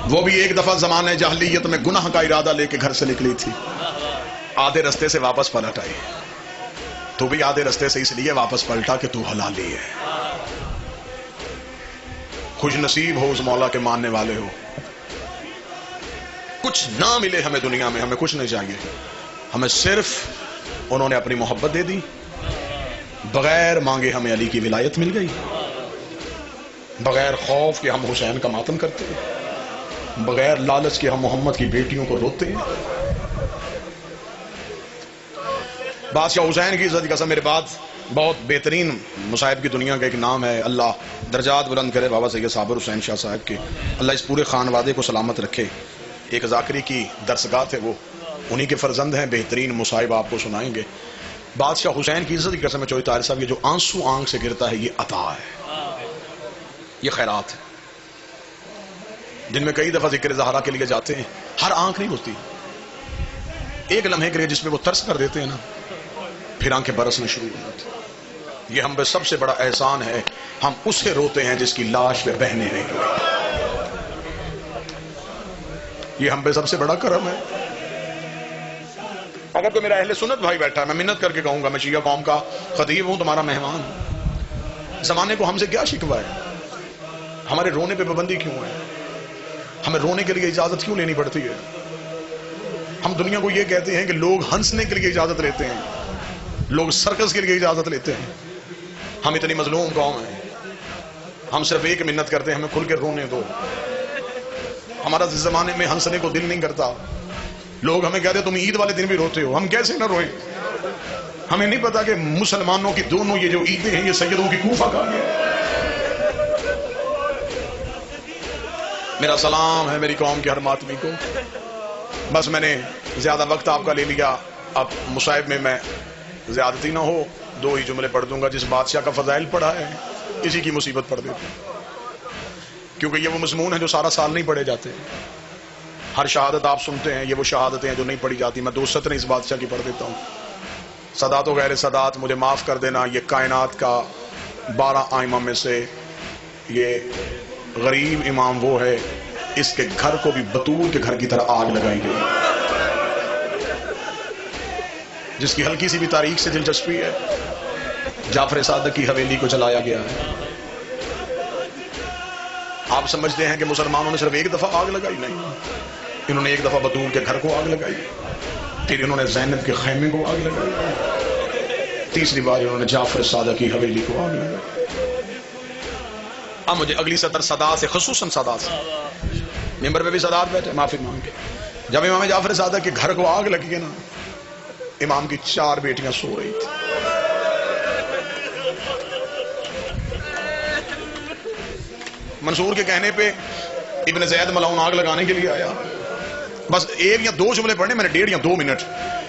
وہ بھی ایک دفعہ زمانے جاہلیت میں گناہ کا ارادہ لے کے گھر سے نکلی تھی، آدھے رستے سے واپس پلٹ آئی. تو بھی آدھے رستے سے اس لیے واپس پلٹا کہ تو حلالی ہے. خوش نصیب ہو اس مولا کے ماننے والے ہو. کچھ نہ ملے ہمیں دنیا میں، ہمیں کچھ نہیں چاہیے. ہمیں صرف انہوں نے اپنی محبت دے دی، بغیر مانگے ہمیں علی کی ولایت مل گئی، بغیر خوف کہ ہم حسین کا ماتم کرتے ہیں، بغیر لالچ کہ ہم محمد کی بیٹیوں کو روتے ہیں. بادشاہ حسین کی عزت کی قسم، میرے بعد بہت بہترین مصائب کی دنیا کا ایک نام ہے، اللہ درجات بلند کرے، بابا سید صابر حسین شاہ صاحب کے. اللہ اس پورے خانوادے کو سلامت رکھے. ایک ذاکری کی درسگاہ ہے، وہ انہی کے فرزند ہیں. بہترین مصائب آپ کو سنائیں گے. بادشاہ حسین کی عزت کی قسم چوہی طاہر صاحب، یہ جو آنسو آنکھ سے گرتا ہے یہ عطا ہے، یہ خیرات ہے. جن میں کئی دفعہ ذکر زہرا کے لیے جاتے ہیں، ہر آنکھ نہیں ہوتی، ایک لمحے کے لیے جس پہ وہ ترس کر دیتے ہیں نا، پھر آنکھیں برسنا شروع ہو جاتی. یہ ہم پہ سب سے بڑا احسان ہے، ہم اس سے روتے ہیں جس کی لاش پہ بہنے نہیں ہوئی. یہ ہم پہ سب سے بڑا کرم ہے. اگر کوئی میرا اہل سنت بھائی بیٹھا ہے، میں منت کر کے کہوں گا، میں شیعہ قوم کا خطیب ہوں، تمہارا مہمان ہوں. زمانے کو ہم سے کیا شکوہ ہے؟ ہمارے رونے پہ پابندی کیوں ہے؟ ہمیں رونے کے لیے اجازت کیوں لینی پڑتی ہے؟ ہم دنیا کو یہ کہتے ہیں کہ لوگ ہنسنے کے لیے اجازت لیتے ہیں، لوگ سرکس کے لیے اجازت لیتے ہیں. ہم اتنی مظلوم قوم ہیں، ہم صرف ایک منت کرتے ہیں، ہمیں کھل کے رونے دو. ہمارا اس زمانے میں ہنسنے کو دل نہیں کرتا. لوگ ہمیں کہتے ہیں تم عید والے دن بھی روتے ہو، ہم کیسے نہ روئیں؟ ہمیں نہیں پتا کہ مسلمانوں کی دونوں یہ جو عیدیں ہیں یہ سیدوں کی کوفہ کا ہے. میرا سلام ہے میری قوم کے ہر ماتمی کو. بس میں نے زیادہ وقت آپ کا لے لیا، اب مصائب میں زیادتی نہ ہو، 2 ہی جملے پڑھ دوں گا. جس بادشاہ کا فضائل پڑھا ہے اسی کی مصیبت پڑھ دیتے ہیں، کیونکہ یہ وہ مضمون ہیں جو سارا سال نہیں پڑھے جاتے. ہر شہادت آپ سنتے ہیں، یہ وہ شہادتیں ہیں جو نہیں پڑھی جاتی. میں 2 سطریں اس بادشاہ کی پڑھ دیتا ہوں. سادات و غیر سادات، مجھے معاف کر دینا، یہ کائنات کا 12 ائمہ میں سے یہ غریب امام وہ ہے اس کے گھر کو بھی بطور کے گھر کی طرح آگ لگائی گئی، جس کی ہلکی سی بھی تاریخ سے دلچسپی ہے. جعفر صادق کی حویلی کو جلایا گیا ہے. آپ سمجھتے ہیں کہ مسلمانوں نے صرف ایک دفعہ آگ لگائی؟ نہیں، انہوں نے ایک دفعہ بطور کے گھر کو آگ لگائی، پھر انہوں نے زینب کے خیمے کو آگ لگائی، تیسری بار انہوں نے جعفر صادق کی حویلی کو آگ لگائی. اب مجھے اگلی سطر صدا سے، خصوصاً صدا سے، ممبر پہ بھی صدات بیٹھے معافی مانگے. جب امام جعفر صادق کے گھر کو آگ لگی ہے نا، امام کی 4 بیٹیاں سو رہی تھی. منصور کے کہنے پہ ابن زید ملعون آگ لگانے کے لیے آیا. بس 1 یا 2 جملے پڑھنے، میں نے 1.5 یا 2 منٹ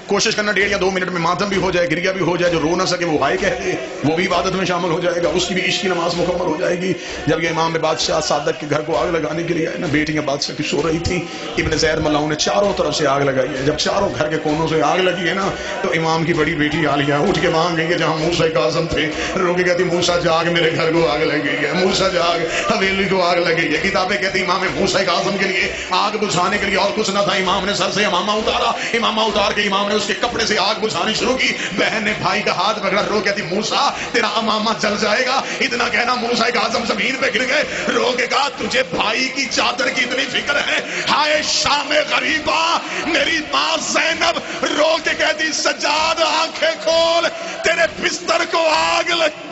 کوشش کرنا، 1.5 یا 2 منٹ میں ماتم بھی ہو جائے، گریا بھی ہو جائے. جو رو نہ سکے وہ ہائے کہہ دے، وہ بھی عبادت میں شامل ہو جائے گا، اس کی بھی عشق کی نماز مکمل ہو جائے گی. جب یہ امام بادشاہ صادق کے گھر کو آگ لگانے کے لیے آئے نا، بیٹیاں بادشاہ کی سو رہی تھیں. ابن زید ملعون نے چاروں طرف سے آگ لگائی ہے. جب چاروں گھر کے کونوں سے آگ لگی ہے نا، تو امام کی بڑی بیٹی عالیہ اٹھ کے وہاں گئی ہے جہاں موسیٰ کاظم تھے. رو کے کہتی موسیٰ جاگ، میرے گھر کو آگ لگ گئی ہے. موسیٰ جاگ، حویلی کو آگ لگ گئی ہے. کتابیں کہتی امام موسیٰ کاظم کے لیے آگ بجھانے کے لیے اور کچھ نہ تھا. امام نے سر سے امامہ اتارا، امامہ اتار کے امام نے اس کے کپڑے سے آگ بجھانی شروع کی. بہن نے بھائی کا ہاتھ پکڑا، رو کہتی موسیٰ تیرا امامہ جل جائے گا. اتنا کہنا موسیٰ کاظم زمین پہ گر گئے. رو کے کہا تجھے بھائی کی چادر کی اتنی فکر ہے؟ ہائے شام غریبا، میری ماں زینب رو کے کہتی سجاد آنکھیں کھول، تیرے بستر کو آگ لگ.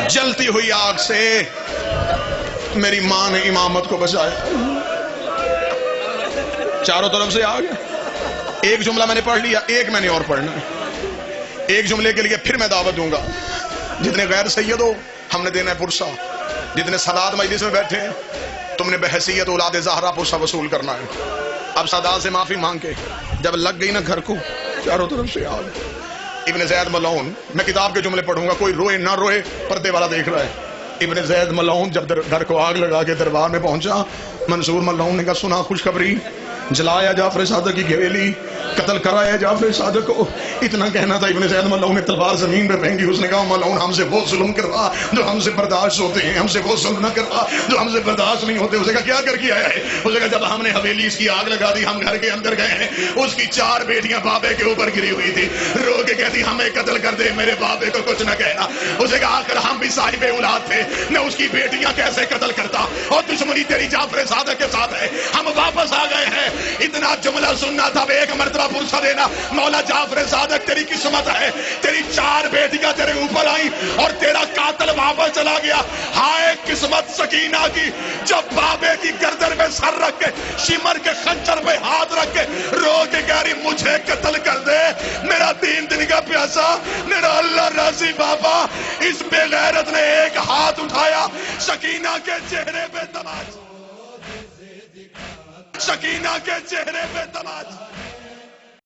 جلتی ہوئی آگ سے میری ماں نے امامت کو بچایا. چاروں طرف سے آگ. ایک جملہ میں نے پڑھ لیا، ایک میں نے اور پڑھنا ہے. ایک جملے کے لیے پھر میں دعوت دوں گا. جتنے غیر سید ہو ہم نے دینا ہے پرسہ. جتنے سادات مجلس میں بیٹھے ہیں تم نے بحیثیت اولاد زہرا پرسہ وصول کرنا ہے. اب سادات سے معافی مانگ کے جب لگ گئی نا گھر کو، چاروں طرف سے آگ. ابن زید ملعون، میں کتاب کے جملے پڑھوں گا، کوئی روئے نہ روئے، پردے والا دیکھ رہا ہے. ابن زید ملعون جب گھر کو آگ لگا کے دربار میں پہنچا، منصور ملعون نے کہا سنا خوشخبری، جلایا جعفر صادق کی حویلی، قتل کرایا جعفر صادق کو. اتنا کہنا تھا. ابن زید ملعون نے تلوار زمین پہ پھینکی. اس نے کہا ملعون ہم سے وہ ظلم کروا جو ہم سے برداشت ہوتے ہیں، ہم سے وہ ظلم نہ کروا جو ہم سے برداشت نہیں ہوتے. اسے کہا کیا کر کے آیا ہے؟ اسے کہا جب ہم نے حویلی اس کی آگ لگا دی، ہم گھر کے اندر گئے ہیں، اس کی 4 بیٹیاں بابے کے اوپر گری ہوئی تھی. رو کے کہتی ہمیں قتل کر دے، میرے بابے کو کچھ نہ کہنا. اسے کہا آخر ہم بھی صاحب اولاد تھے، میں اس کی بیٹیاں کیسے قتل کرتا؟ اور دشمنی تیری جعفر صادق کے ساتھ ہے، ہم واپس آ گئے ہیں. اتنا جملہ سننا تھا، ایک مرتبہ پرسہ دینا. مولا جعفر صادق تیری قسمت ہے، تیری 4 بیٹیاں تیرے اوپر آئیں اور تیرا قاتل واپس چلا گیا. ہائے قسمت سکینہ کی، جب بابے کی گردن میں سر رکھ کے، شمر کے خنجر پہ ہاتھ رکھ کے رو کے کہہ رہی مجھے قتل کر دے، میرا 3 دن کا پیاسا، میرا اللہ راضی. بابا اس بے غیرت نے ایک ہاتھ اٹھایا، سکینہ کے چہرے پہ تماچا، سکینہ کے چہرے پہ تماچا.